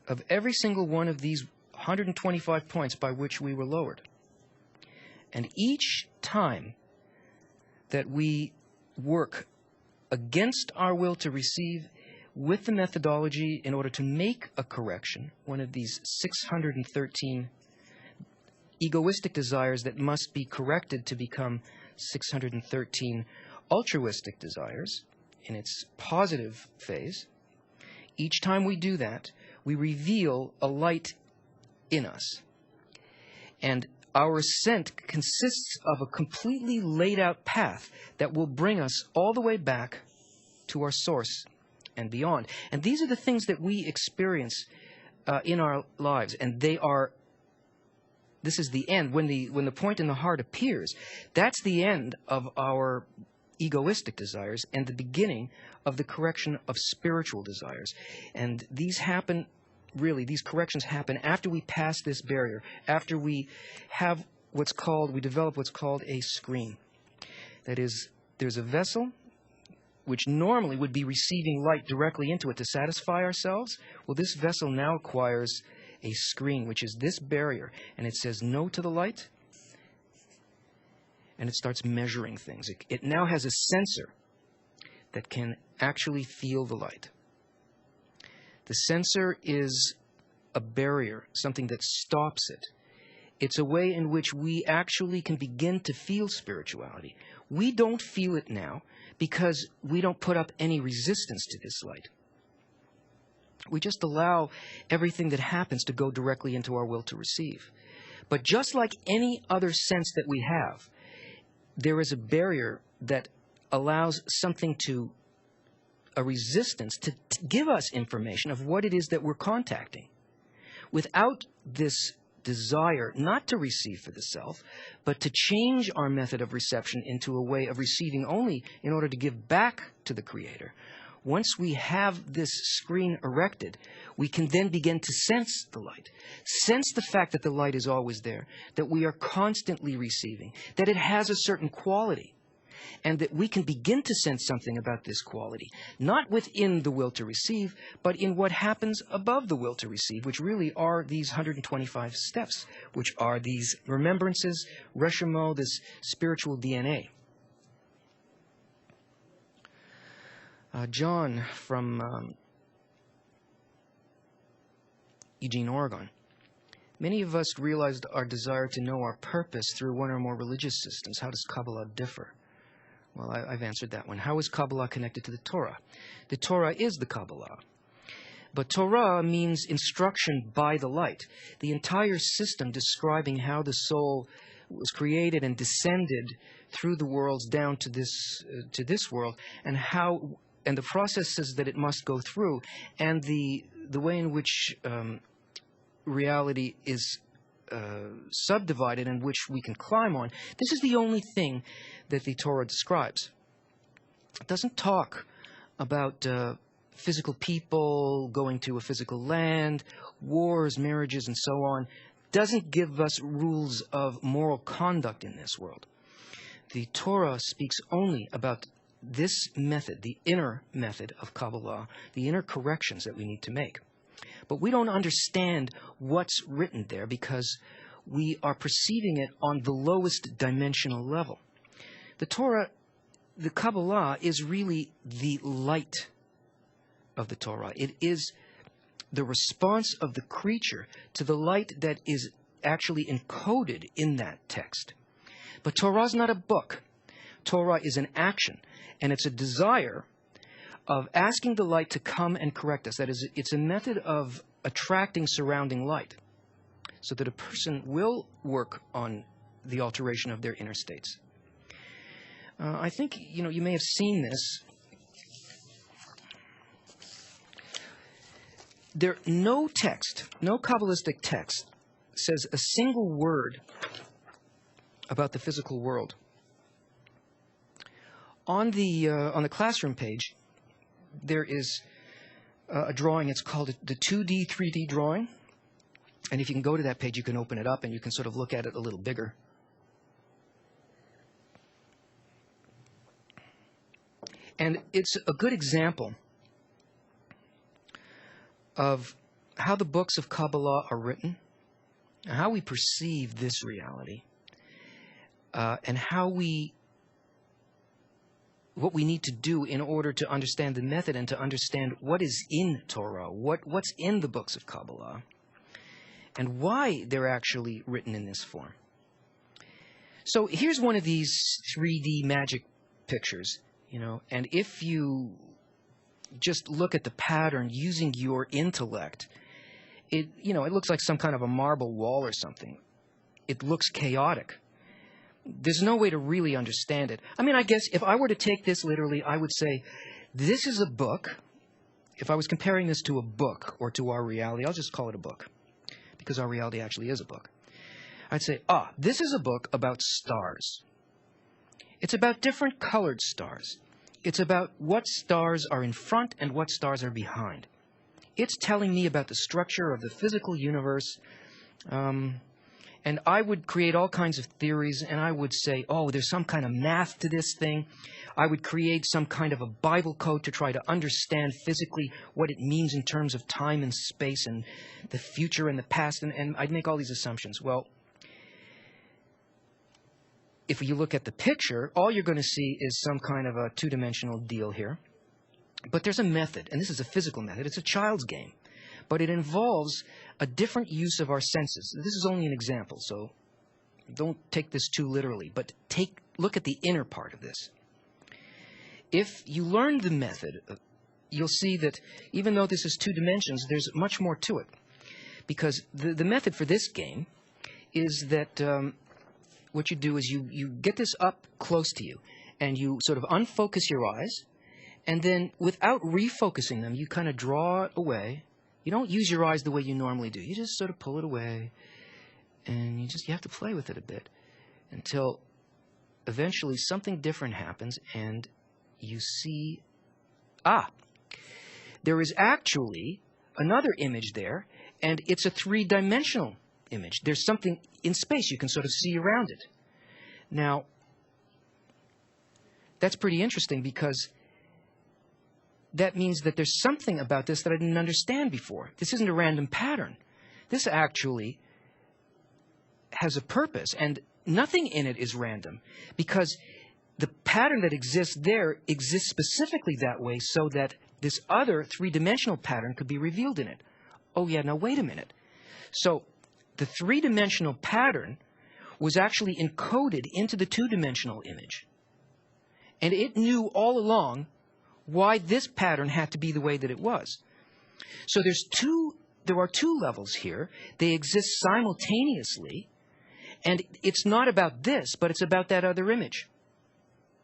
of every single one of these 125 points by which we were lowered. And each time that we work against our will to receive with the methodology in order to make a correction, one of these 613 egoistic desires that must be corrected to become 613 altruistic desires in its positive phase, each time we do that, we reveal a light in us. And our ascent consists of a completely laid out path that will bring us all the way back to our source and beyond. And these are the things that we experience in our lives. And this is the end. When the point in the heart appears, that's the end of our egoistic desires and the beginning of the correction of spiritual desires. And these corrections happen after we pass this barrier, after we have we develop what's called a screen. That is, there's a vessel which normally would be receiving light directly into it to satisfy ourselves. Well, this vessel now acquires a screen, which is this barrier, and it says no to the light, and it starts measuring things. It now has a sensor that can actually feel the light. The sensor is a barrier, something that stops it. It's a way in which we actually can begin to feel spirituality. We don't feel it now because we don't put up any resistance to this light. We just allow everything that happens to go directly into our will to receive. But just like any other sense that we have, there is a barrier that allows a resistance to give us information of what it is that we're contacting. Without this desire not to receive for the self, but to change our method of reception into a way of receiving only in order to give back to the Creator, once we have this screen erected, we can then begin to sense the light. Sense the fact that the light is always there, that we are constantly receiving, that it has a certain quality, and that we can begin to sense something about this quality, not within the will to receive, but in what happens above the will to receive, which really are these 125 steps, which are these remembrances, reshamo, this spiritual DNA. John from Eugene, Oregon. Many of us realized our desire to know our purpose through one or more religious systems. How does Kabbalah differ? Well, I've answered that one. How is Kabbalah connected to the Torah? The Torah is the Kabbalah. But Torah means instruction by the light. The entire system describing how the soul was created and descended through the worlds down to this world, and the processes that it must go through, and the way in which reality is subdivided and which we can climb on. This is the only thing that the Torah describes. It doesn't talk about physical people going to a physical land, wars, marriages, and so on. It doesn't give us rules of moral conduct in this world. The Torah speaks only about this method, the inner method of Kabbalah, the inner corrections that we need to make. But we don't understand what's written there because we are perceiving it on the lowest dimensional level. The Torah, the Kabbalah, is really the light of the Torah. It is the response of the creature to the light that is actually encoded in that text. But Torah is not a book. Torah is an action, and it's a desire of asking the light to come and correct us. That is, it's a method of attracting surrounding light so that a person will work on the alteration of their inner states. I think, you may have seen this. No text, no Kabbalistic text says a single word about the physical world. On the classroom page, there is a drawing. It's called the 2D, 3D drawing. And if you can go to that page, you can open it up and you can sort of look at it a little bigger. And it's a good example of how the books of Kabbalah are written, and how we perceive this reality, and what we need to do in order to understand the method and to understand what is in Torah, what's in the books of Kabbalah, and why they're actually written in this form. So here's one of these 3D magic pictures, and if you just look at the pattern using your intellect, it looks like some kind of a marble wall or something. It looks chaotic. There's no way to really understand it. I mean, I guess if I were to take this literally, I would say, this is a book. If I was comparing this to a book or to our reality, I'll just call it a book, because our reality actually is a book. I'd say, this is a book about stars. It's about different colored stars. It's about what stars are in front and what stars are behind. It's telling me about the structure of the physical universe. And I would create all kinds of theories, and I would say, there's some kind of math to this thing. I would create some kind of a Bible code to try to understand physically what it means in terms of time and space and the future and the past, and I'd make all these assumptions. Well, if you look at the picture, all you're going to see is some kind of a two-dimensional deal here. But there's a method, and this is a physical method. It's a child's game. But it involves a different use of our senses. This is only an example, so don't take this too literally. But look at the inner part of this. If you learn the method, you'll see that even though this is 2 dimensions, there's much more to it. Because the method for this game is that what you do is you get this up close to you, and you sort of unfocus your eyes, and then without refocusing them, you kind of draw it away. You don't use your eyes the way you normally do. You just sort of pull it away, and you have to play with it a bit until eventually something different happens, and you see, there is actually another image there, and it's a 3-dimensional image. There's something in space you can sort of see around it. Now, that's pretty interesting, because that means that there's something about this that I didn't understand before. This isn't a random pattern. This actually has a purpose, and nothing in it is random, because the pattern that exists there exists specifically that way so that this other 3-dimensional pattern could be revealed in it. Oh yeah, now wait a minute. So the 3-dimensional pattern was actually encoded into the 2-dimensional image. And it knew all along why this pattern had to be the way that it was. So there are 2 levels here. They exist simultaneously. And it's not about this, but it's about that other image.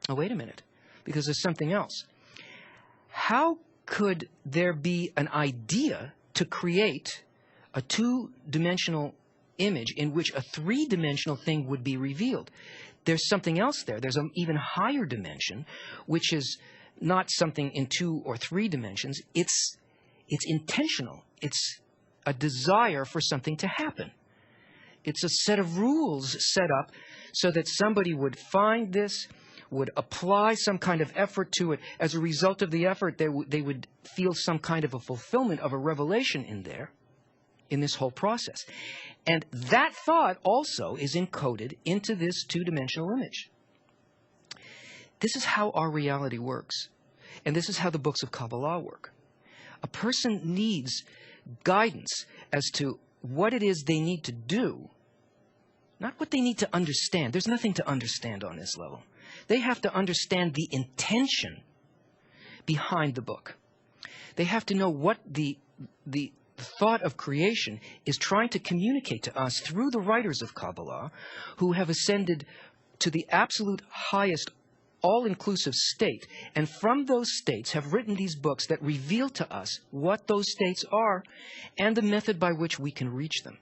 Oh, wait a minute, because there's something else. How could there be an idea to create a 2-dimensional image in which a 3-dimensional thing would be revealed? There's something else there. There's an even higher dimension, which is not something in 2 or 3 dimensions. It's intentional. It's a desire for something to happen. It's a set of rules set up so that somebody would find this, would apply some kind of effort to it. As a result of the effort, they would feel some kind of a fulfillment of a revelation in there. in this whole process. And that thought also is encoded into this two-dimensional image. This is how our reality works. And this is how the books of Kabbalah work. A person needs guidance as to what it is they need to do, not what they need to understand. There's nothing to understand on this level. They have to understand the intention behind the book. They have to know what the thought of creation is trying to communicate to us through the writers of Kabbalah, who have ascended to the absolute highest all-inclusive state, and from those states have written these books that reveal to us what those states are and the method by which we can reach them.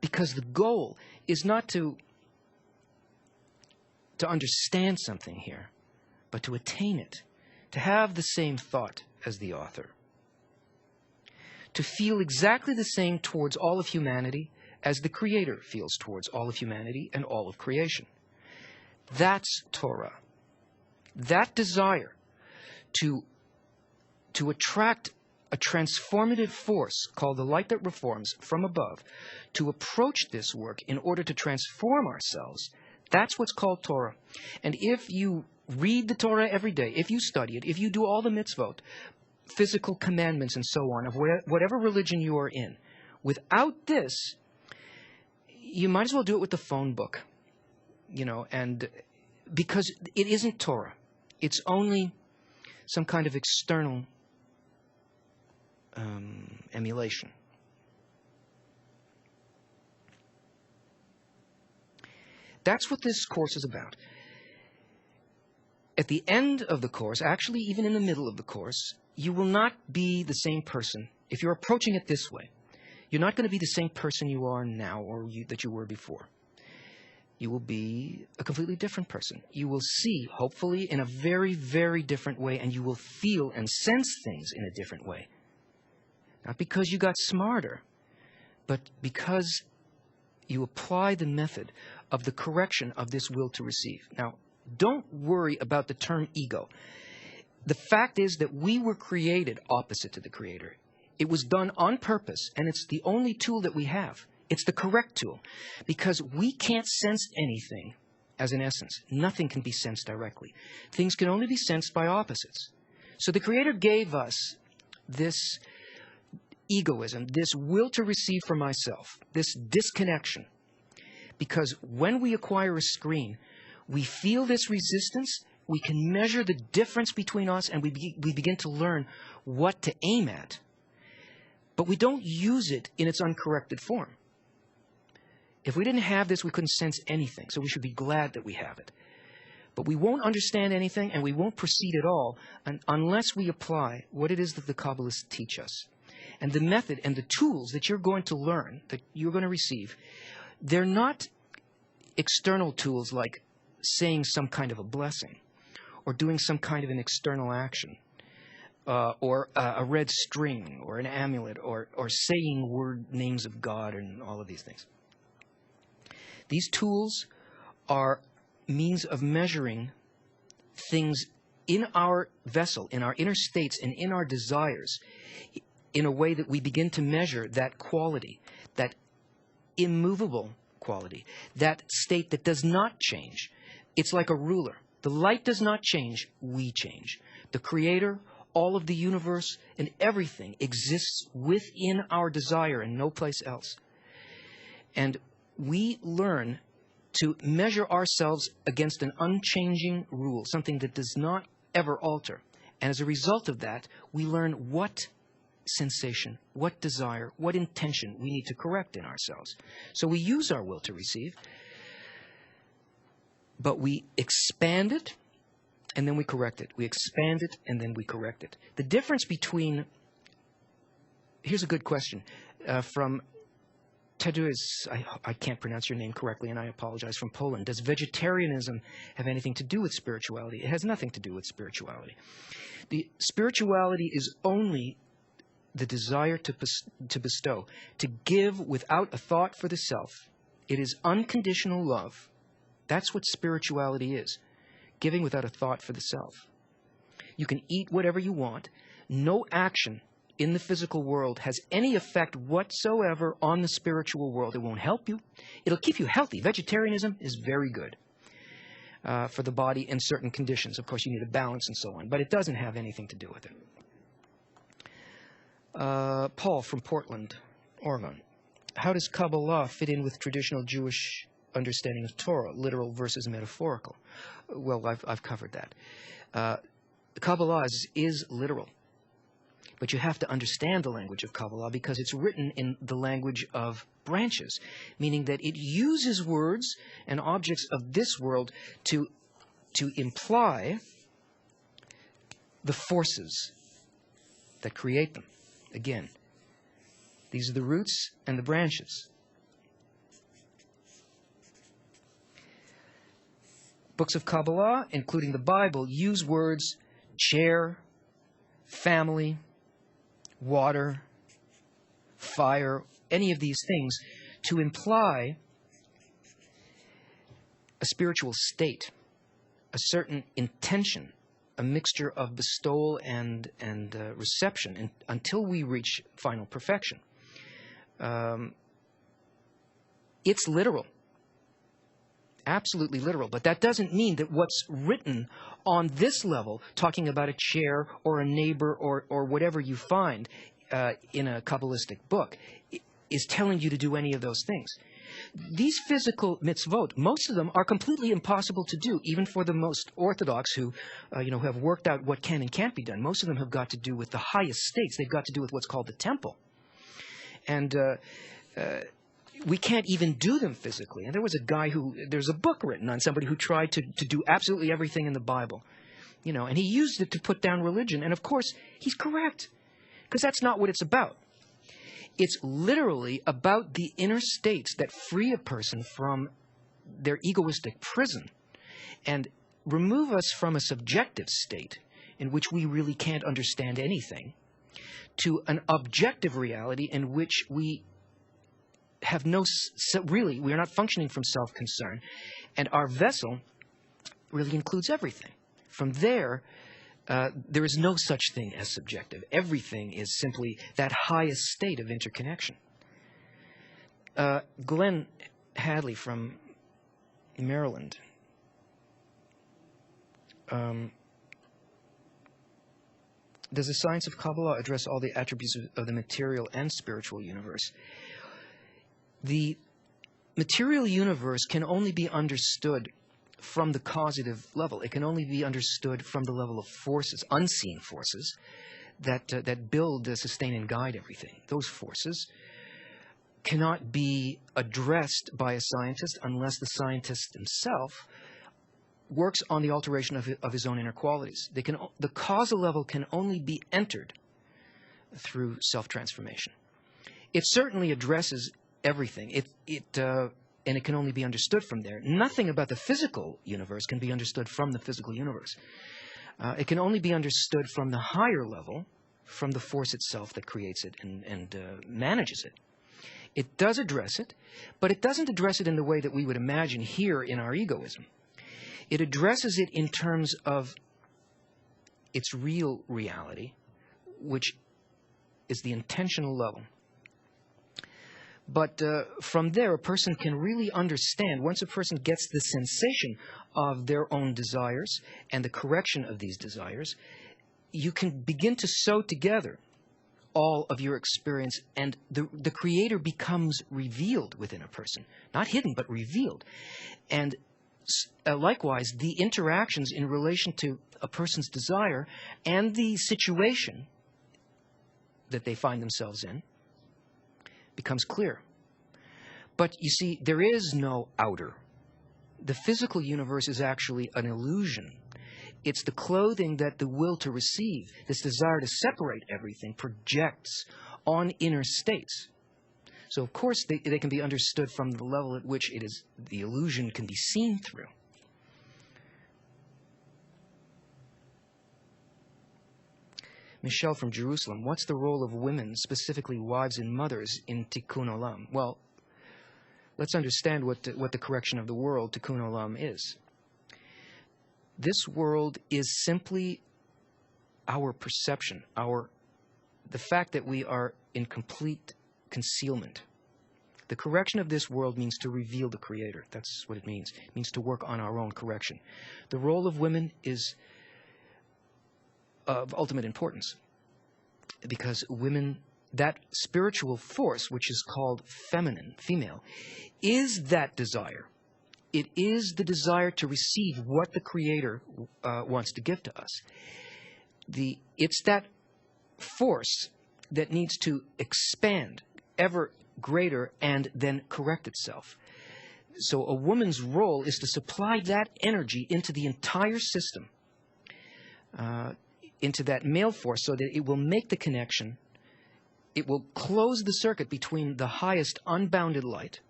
Because the goal is not to understand something here, but to attain it, to have the same thought as the author, to feel exactly the same towards all of humanity as the Creator feels towards all of humanity and all of creation. That's Torah. That desire to attract a transformative force called the light that reforms from above, to approach this work in order to transform ourselves, that's what's called Torah. And if you read the Torah every day, if you study it, if you do all the mitzvot, physical commandments and so on, of whatever religion you are in, without this, you might as well do it with the phone book, and because it isn't Torah. It's only some kind of external emulation. That's what this course is about. At the end of the course, actually even in the middle of the course, you will not be the same person. If you're approaching it this way, you're not going to be the same person you are now or that you were before. You will be a completely different person. You will see, hopefully, in a very, very different way, and you will feel and sense things in a different way. Not because you got smarter, but because you apply the method of the correction of this will to receive. Now, don't worry about the term ego. The fact is that we were created opposite to the Creator. It was done on purpose, and it's the only tool that we have. It's the correct tool, because we can't sense anything as an essence. Nothing can be sensed directly. Things can only be sensed by opposites. So the Creator gave us this egoism, this will to receive for myself, this disconnection. Because when we acquire a screen, we feel this resistance, we can measure the difference between us, and we begin to learn what to aim at. But we don't use it in its uncorrected form. If we didn't have this, we couldn't sense anything, so we should be glad that we have it. But we won't understand anything, and we won't proceed at all unless we apply what it is that the Kabbalists teach us. And the method and the tools that you're going to learn, that you're going to receive, they're not external tools like saying some kind of a blessing or doing some kind of an external action or a red string or an amulet or saying word names of God and all of these things. These tools are means of measuring things in our vessel, in our inner states, and in our desires in a way that we begin to measure that quality, that immovable quality, that state that does not change. It's like a ruler. The light does not change, we change. The Creator, all of the universe, and everything exists within our desire and no place else. And we learn to measure ourselves against an unchanging rule, something that does not ever alter. And as a result of that, we learn what sensation, what desire, what intention we need to correct in ourselves. So we use our will to receive, but we expand it, and then we correct it. We expand it, and then we correct it. The difference between... Here's a good question from Tadeusz, I can't pronounce your name correctly, and I apologize, from Poland. Does vegetarianism have anything to do with spirituality? It has nothing to do with spirituality. The spirituality is only the desire to bestow, to give without a thought for the self. It is unconditional love. That's what spirituality is, giving without a thought for the self. You can eat whatever you want. No action in the physical world has any effect whatsoever on the spiritual world. It won't help you. It'll keep you healthy. Vegetarianism is very good for the body in certain conditions. Of course, you need a balance and so on, but it doesn't have anything to do with it. Paul from Portland, Oregon. How does Kabbalah fit in with traditional Jewish understanding of Torah, literal versus metaphorical? Well, I've covered that. Kabbalah is literal, but you have to understand the language of Kabbalah because it's written in the language of branches, meaning that it uses words and objects of this world to imply the forces that create them. Again, these are the roots and the branches. Books of Kabbalah, including the Bible, use words chair, family, water, fire, any of these things to imply a spiritual state, a certain intention, a mixture of bestowal and reception until we reach final perfection. It's literal. Absolutely literal. But that doesn't mean that what's written on this level, talking about a chair or a neighbor or whatever you find in a Kabbalistic book, is telling you to do any of those things. These physical mitzvot, most of them are completely impossible to do, even for the most orthodox who have worked out what can and can't be done. Most of them have got to do with the highest states. They've got to do with what's called the temple. And we can't even do them physically. And there was a guy there's a book written on somebody who tried to do absolutely everything in the Bible. And he used it to put down religion. And of course, he's correct, because that's not what it's about. It's literally about the inner states that free a person from their egoistic prison and remove us from a subjective state in which we really can't understand anything to an objective reality in which we have we are not functioning from self-concern, and our vessel really includes everything. From there, there is no such thing as subjective. Everything is simply that highest state of interconnection. Glenn Hadley from Maryland. Does the science of Kabbalah address all the attributes of the material and spiritual universe? The material universe can only be understood from the causative level. It can only be understood from the level of forces, unseen forces, that build, sustain, and guide everything. Those forces cannot be addressed by a scientist unless the scientist himself works on the alteration of his own inner qualities. The causal level can only be entered through self-transformation. It certainly addresses everything. And it can only be understood from there. Nothing about the physical universe can be understood from the physical universe. It can only be understood from the higher level, from the force itself that creates it and manages it. It does address it, but it doesn't address it in the way that we would imagine here in our egoism. It addresses it in terms of its real reality, which is the intentional level. But from there, a person can really understand, once a person gets the sensation of their own desires and the correction of these desires, you can begin to sew together all of your experience, and the Creator becomes revealed within a person. Not hidden, but revealed. And likewise, the interactions in relation to a person's desire and the situation that they find themselves in becomes clear. But you see, there is no outer. The physical universe is actually an illusion. It's the clothing that the will to receive, this desire to separate everything, projects on inner states. So, of course, they can be understood from the level at which the illusion can be seen through. Michelle from Jerusalem, what's the role of women, specifically wives and mothers, in Tikkun Olam? Well, let's understand what the correction of the world, Tikkun Olam, is. This world is simply our perception, the fact that we are in complete concealment. The correction of this world means to reveal the Creator. That's what it means. It means to work on our own correction. The role of women is of ultimate importance, because women, that spiritual force, which is called feminine, female, is that desire. It is the desire to receive what the Creator wants to give to us. It's that force that needs to expand ever greater and then correct itself. So a woman's role is to supply that energy into the entire system, into that male force, so that it will make the connection. It will close the circuit between the highest unbounded light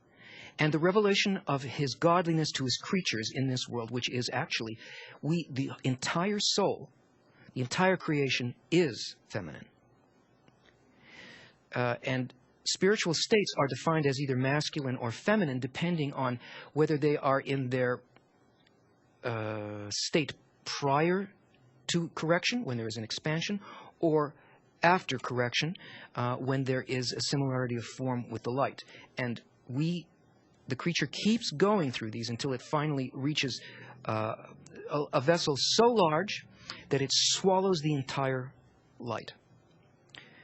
and the revelation of His godliness to His creatures in this world, which is actually, the entire soul, the entire creation is feminine. And spiritual states are defined as either masculine or feminine, depending on whether they are in their state prior to correction, when there is an expansion, or after correction, when there is a similarity of form with the light. And the creature keeps going through these until it finally reaches a vessel so large that it swallows the entire light,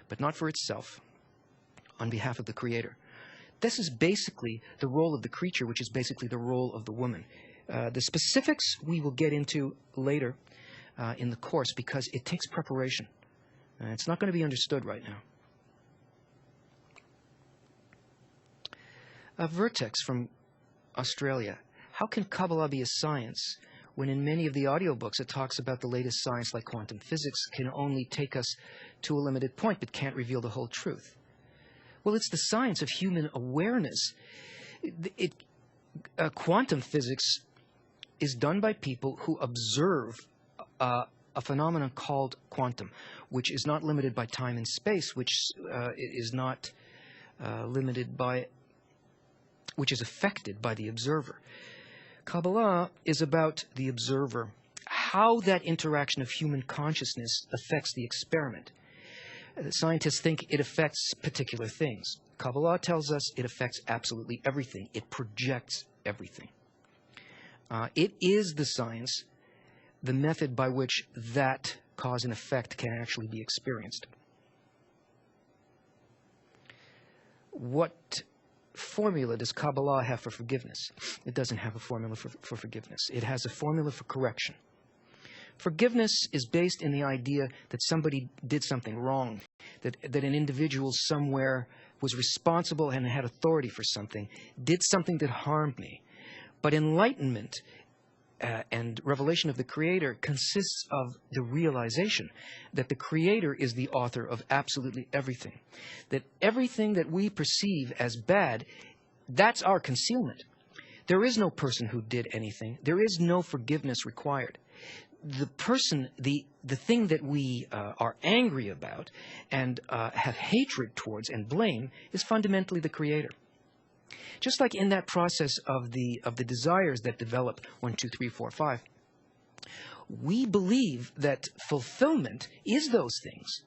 but not for itself, on behalf of the Creator. This is basically the role of the creature, which is basically the role of the woman. The specifics we will get into later in the course, because it takes preparation. It's not going to be understood right now. Vertex from Australia. How can Kabbalah be a science when in many of the audiobooks it talks about the latest science, like quantum physics, can only take us to a limited point but can't reveal the whole truth? Well, it's the science of human awareness. Quantum physics is done by people who observe a phenomenon called quantum, which is not limited by time and space, which is not limited by, which is affected by the observer. Kabbalah is about the observer, how that interaction of human consciousness affects the experiment. Scientists think it affects particular things. Kabbalah tells us it affects absolutely everything. It projects everything. It is the science, the method by which that cause and effect can actually be experienced. What formula does Kabbalah have for forgiveness? It doesn't have a formula for forgiveness. It has a formula for correction. Forgiveness is based in the idea that somebody did something wrong, that an individual somewhere was responsible and had authority for something, did something that harmed me. But enlightenment and revelation of the Creator consists of the realization that the Creator is the author of absolutely everything. That everything that we perceive as bad, that's our concealment. There is no person who did anything. There is no forgiveness required. The person, the thing that we are angry about and have hatred towards and blame is fundamentally the Creator. Just like in that process of the desires that develop 1, 2, 3, 4, 5, we believe that fulfillment is those things.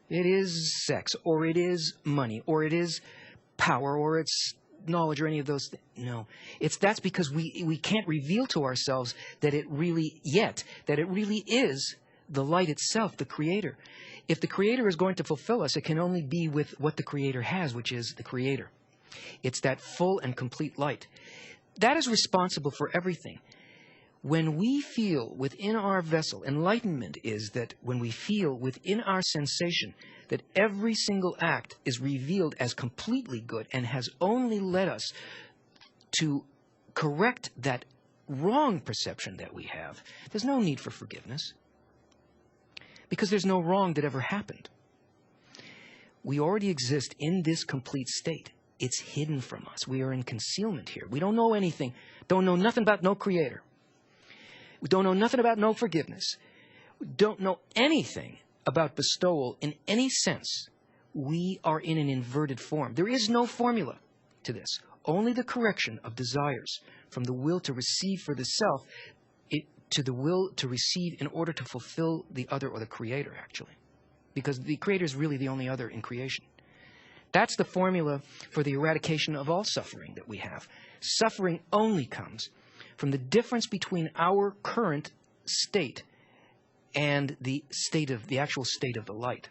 It is sex, or it is money, or it is power, or it's knowledge, or any of those things. No, that's because we can't reveal to ourselves that it really is the light itself, the Creator. If the Creator is going to fulfill us, it can only be with what the Creator has, which is the Creator. It's that full and complete light. That is responsible for everything. When we feel within our vessel, enlightenment is that when we feel within our sensation that every single act is revealed as completely good and has only led us to correct that wrong perception that we have, there's no need for forgiveness, because there's no wrong that ever happened. We already exist in this complete state. It's hidden from us. We are in concealment here. We don't know anything. Don't know nothing about no Creator. We don't know nothing about no forgiveness. We don't know anything about bestowal in any sense. We are in an inverted form. There is no formula to this. Only the correction of desires from the will to receive for the self to the will to receive in order to fulfill the other, or the Creator, actually. because the Creator is really the only other in creation. That's the formula for the eradication of all suffering that we have. Suffering only comes from the difference between our current state and the actual state of the light.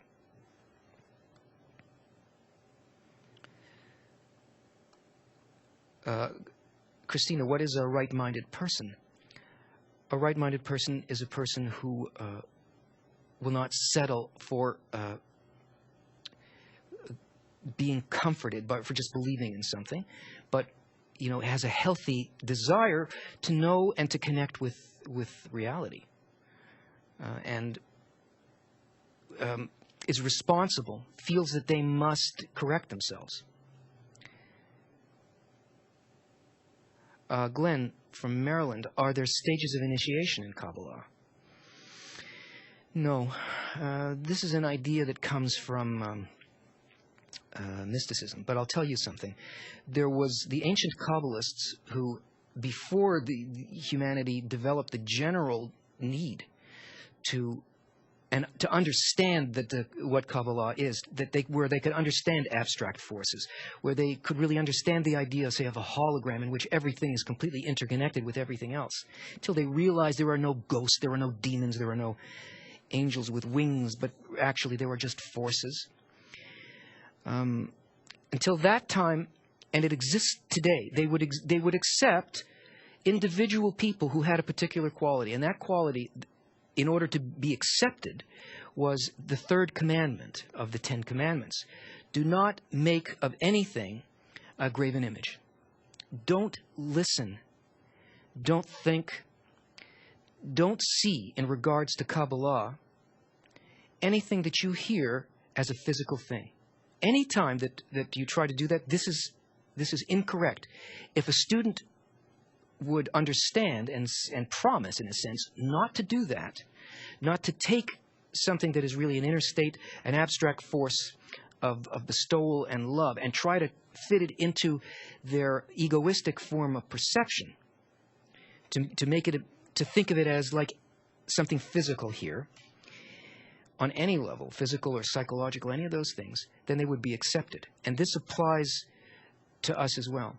Christina, what is a right-minded person? A right-minded person is a person who will not settle for being comforted for just believing in something, but has a healthy desire to know and to connect with reality, and is responsible, feels that they must correct themselves. Glenn from Maryland, are there stages of initiation in Kabbalah? No. This is an idea that comes from mysticism. But I'll tell you something. There was the ancient Kabbalists who, before the humanity developed the general need to understand what Kabbalah is, where they could understand abstract forces, where they could really understand the idea, say, of a hologram in which everything is completely interconnected with everything else, until they realized there are no ghosts, there are no demons, there are no angels with wings, but actually they were just forces. Until that time, and it exists today, they would accept individual people who had a particular quality, and that quality, in order to be accepted, was the third commandment of the 10 Commandments. Do not make of anything a graven image. Don't listen. Don't think. Don't see, in regards to Kabbalah, anything that you hear as a physical thing. Any time that you try to do that, this is incorrect. If a student would understand and promise, in a sense, not to do that, not to take something that is really an inner state, an abstract force of bestowal and love, and try to fit it into their egoistic form of perception, to make it, to think of it as like something physical here, on any level, physical or psychological, any of those things, then they would be accepted. And this applies to us as well.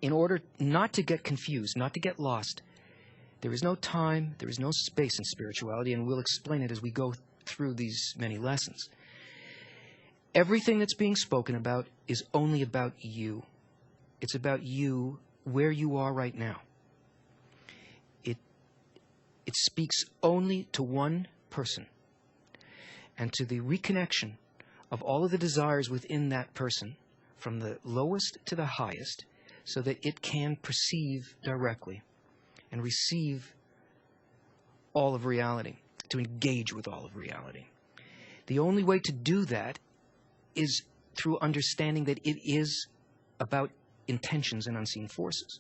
In order not to get confused, not to get lost, there is no time, there is no space in spirituality, and we'll explain it as we go through these many lessons. Everything that's being spoken about is only about you. It's about you, where you are right now. It speaks only to one person, and to the reconnection of all of the desires within that person, from the lowest to the highest, so that it can perceive directly and receive all of reality, to engage with all of reality. The only way to do that is through understanding that it is about intentions and unseen forces.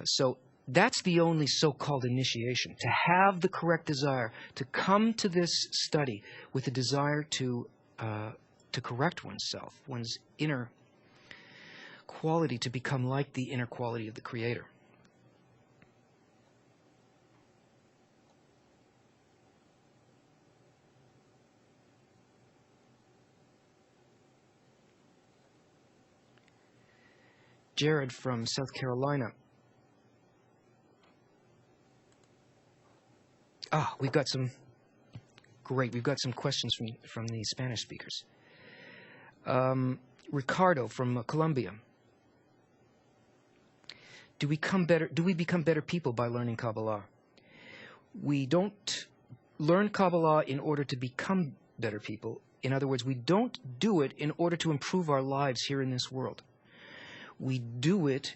So that's the only so-called initiation, to have the correct desire, to come to this study with the desire to correct oneself, one's inner quality, to become like the inner quality of the Creator. Jared from South Carolina. We've got some questions from the Spanish speakers. Ricardo from Colombia. Do we become better people by learning Kabbalah? We don't learn Kabbalah in order to become better people. In other words, we don't do it in order to improve our lives here in this world. We do it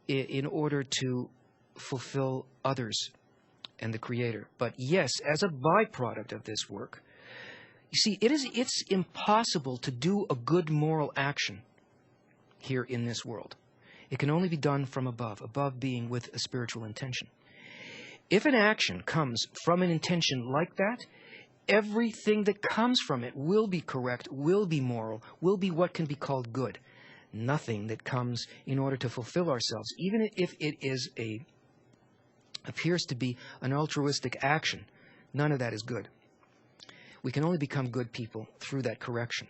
in order to fulfill others and the Creator. But yes, as a byproduct of this work, you see, it's impossible to do a good moral action here in this world. It can only be done from above being with a spiritual intention. If an action comes from an intention like that, everything that comes from it will be correct, will be moral, will be what can be called good. Nothing that comes in order to fulfill ourselves, even if it appears to be an altruistic action, none of that is good. We can only become good people through that correction.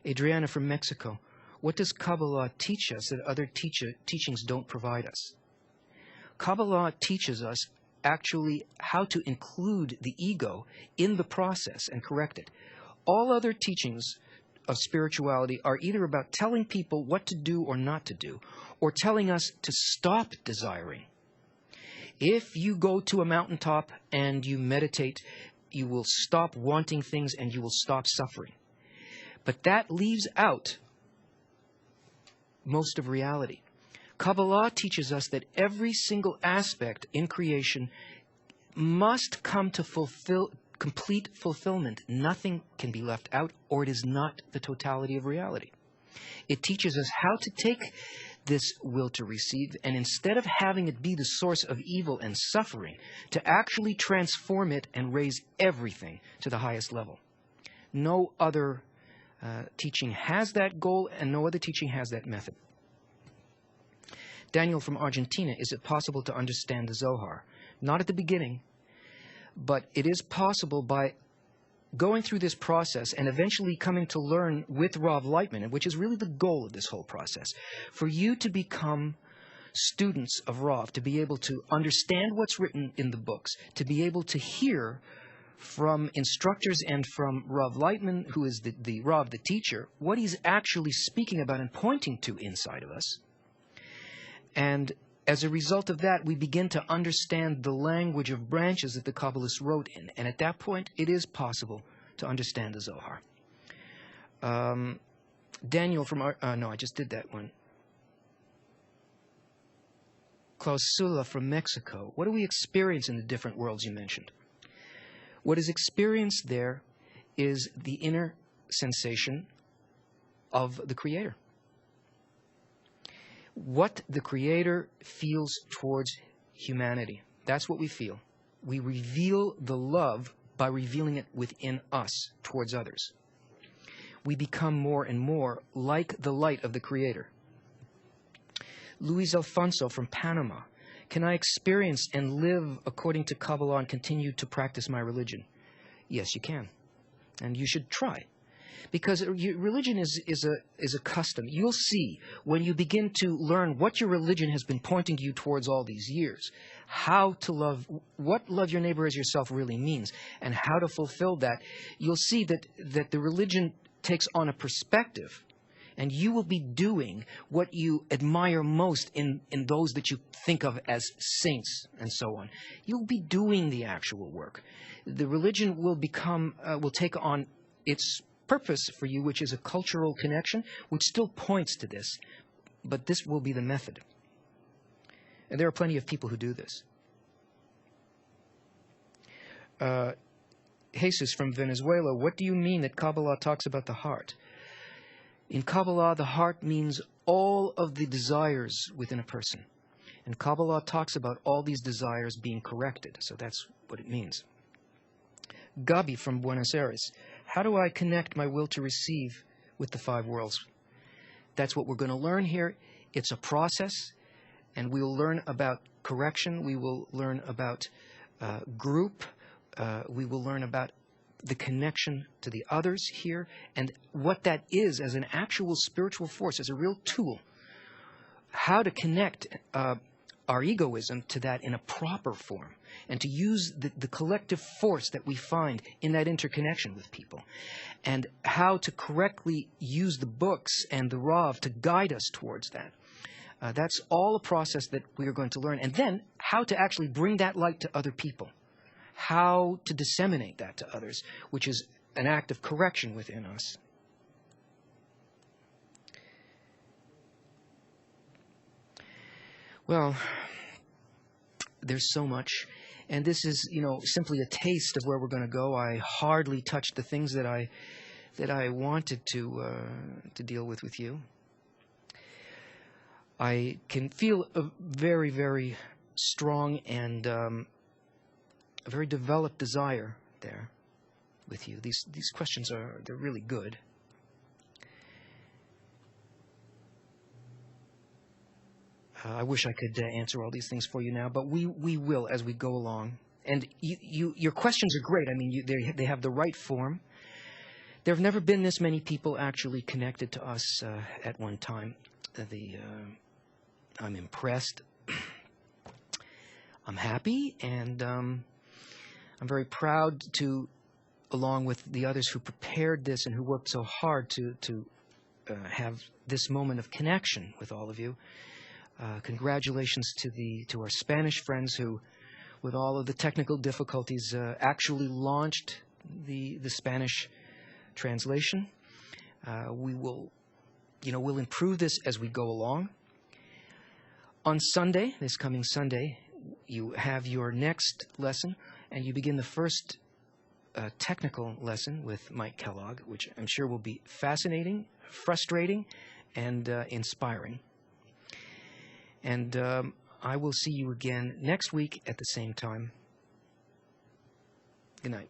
Adriana from Mexico, what does Kabbalah teach us that other teachings don't provide us? Kabbalah teaches us actually how to include the ego in the process and correct it. All other teachings of spirituality are either about telling people what to do or not to do, or telling us to stop desiring. If you go to a mountaintop and you meditate, you will stop wanting things and you will stop suffering. But that leaves out most of reality. Kabbalah teaches us that every single aspect in creation must come to complete fulfillment. Nothing can be left out, or it is not the totality of reality. It teaches us how to take this will to receive, and instead of having it be the source of evil and suffering, to actually transform it and raise everything to the highest level. No other teaching has that goal, and no other teaching has that method. Daniel from Argentina, is it possible to understand the Zohar? Not at the beginning, but it is possible by going through this process and eventually coming to learn with Rav Lightman, which is really the goal of this whole process, for you to become students of Rav, to be able to understand what's written in the books, to be able to hear from instructors and from Rav Lightman, who is the Rav, the teacher, what he's actually speaking about and pointing to inside of us. And as a result of that, we begin to understand the language of branches that the Kabbalists wrote in. And at that point, it is possible to understand the Zohar. Daniel from... no, I just did that one. Klaus Sula from Mexico. What do we experience in the different worlds you mentioned? What is experienced there is the inner sensation of the Creator. What the Creator feels towards humanity. That's what we feel. We reveal the love by revealing it within us towards others. We become more and more like the light of the Creator. Luis Alfonso from Panama. Can I experience and live according to Kabbalah and continue to practice my religion? Yes, you can. And you should try. Because religion is a custom. You'll see when you begin to learn what your religion has been pointing you towards all these years, how to love, what love your neighbor as yourself really means, and how to fulfill that. You'll see that the religion takes on a perspective, and you will be doing what you admire most in those that you think of as saints and so on. You'll be doing the actual work. The religion will take on its purpose for you, which is a cultural connection, which still points to this. But this will be the method. And there are plenty of people who do this. Jesus from Venezuela, what do you mean that Kabbalah talks about the heart? In Kabbalah, the heart means all of the desires within a person. And Kabbalah talks about all these desires being corrected. So that's what it means. Gabi from Buenos Aires, how do I connect my will to receive with the five worlds? That's what we're going to learn here. It's a process, and we will learn about correction. We will learn about group. We will learn about the connection to the others here, and what that is as an actual spiritual force, as a real tool. How to connect our egoism to that in a proper form, and to use the collective force that we find in that interconnection with people, and how to correctly use the books and the Rav to guide us towards that. That's all a process that we are going to learn. And then how to actually bring that light to other people, how to disseminate that to others, which is an act of correction within us. Well, there's so much, and this is, simply a taste of where we're going to go. I hardly touched the things that I wanted to deal with you. I can feel a very, very strong and a very developed desire there with you. These questions they're really good. I wish I could answer all these things for you now, but we will as we go along. And your questions are great. I mean, they have the right form. There have never been this many people actually connected to us at one time. I'm impressed. I'm happy, and I'm very proud to, along with the others who prepared this and who worked so hard to have this moment of connection with all of you. Congratulations to our Spanish friends who, with all of the technical difficulties, actually launched the Spanish translation. We'll improve this as we go along. On Sunday, this coming Sunday, you have your next lesson, and you begin the first technical lesson with Mike Kellogg, which I'm sure will be fascinating, frustrating, and inspiring. And I will see you again next week at the same time. Good night.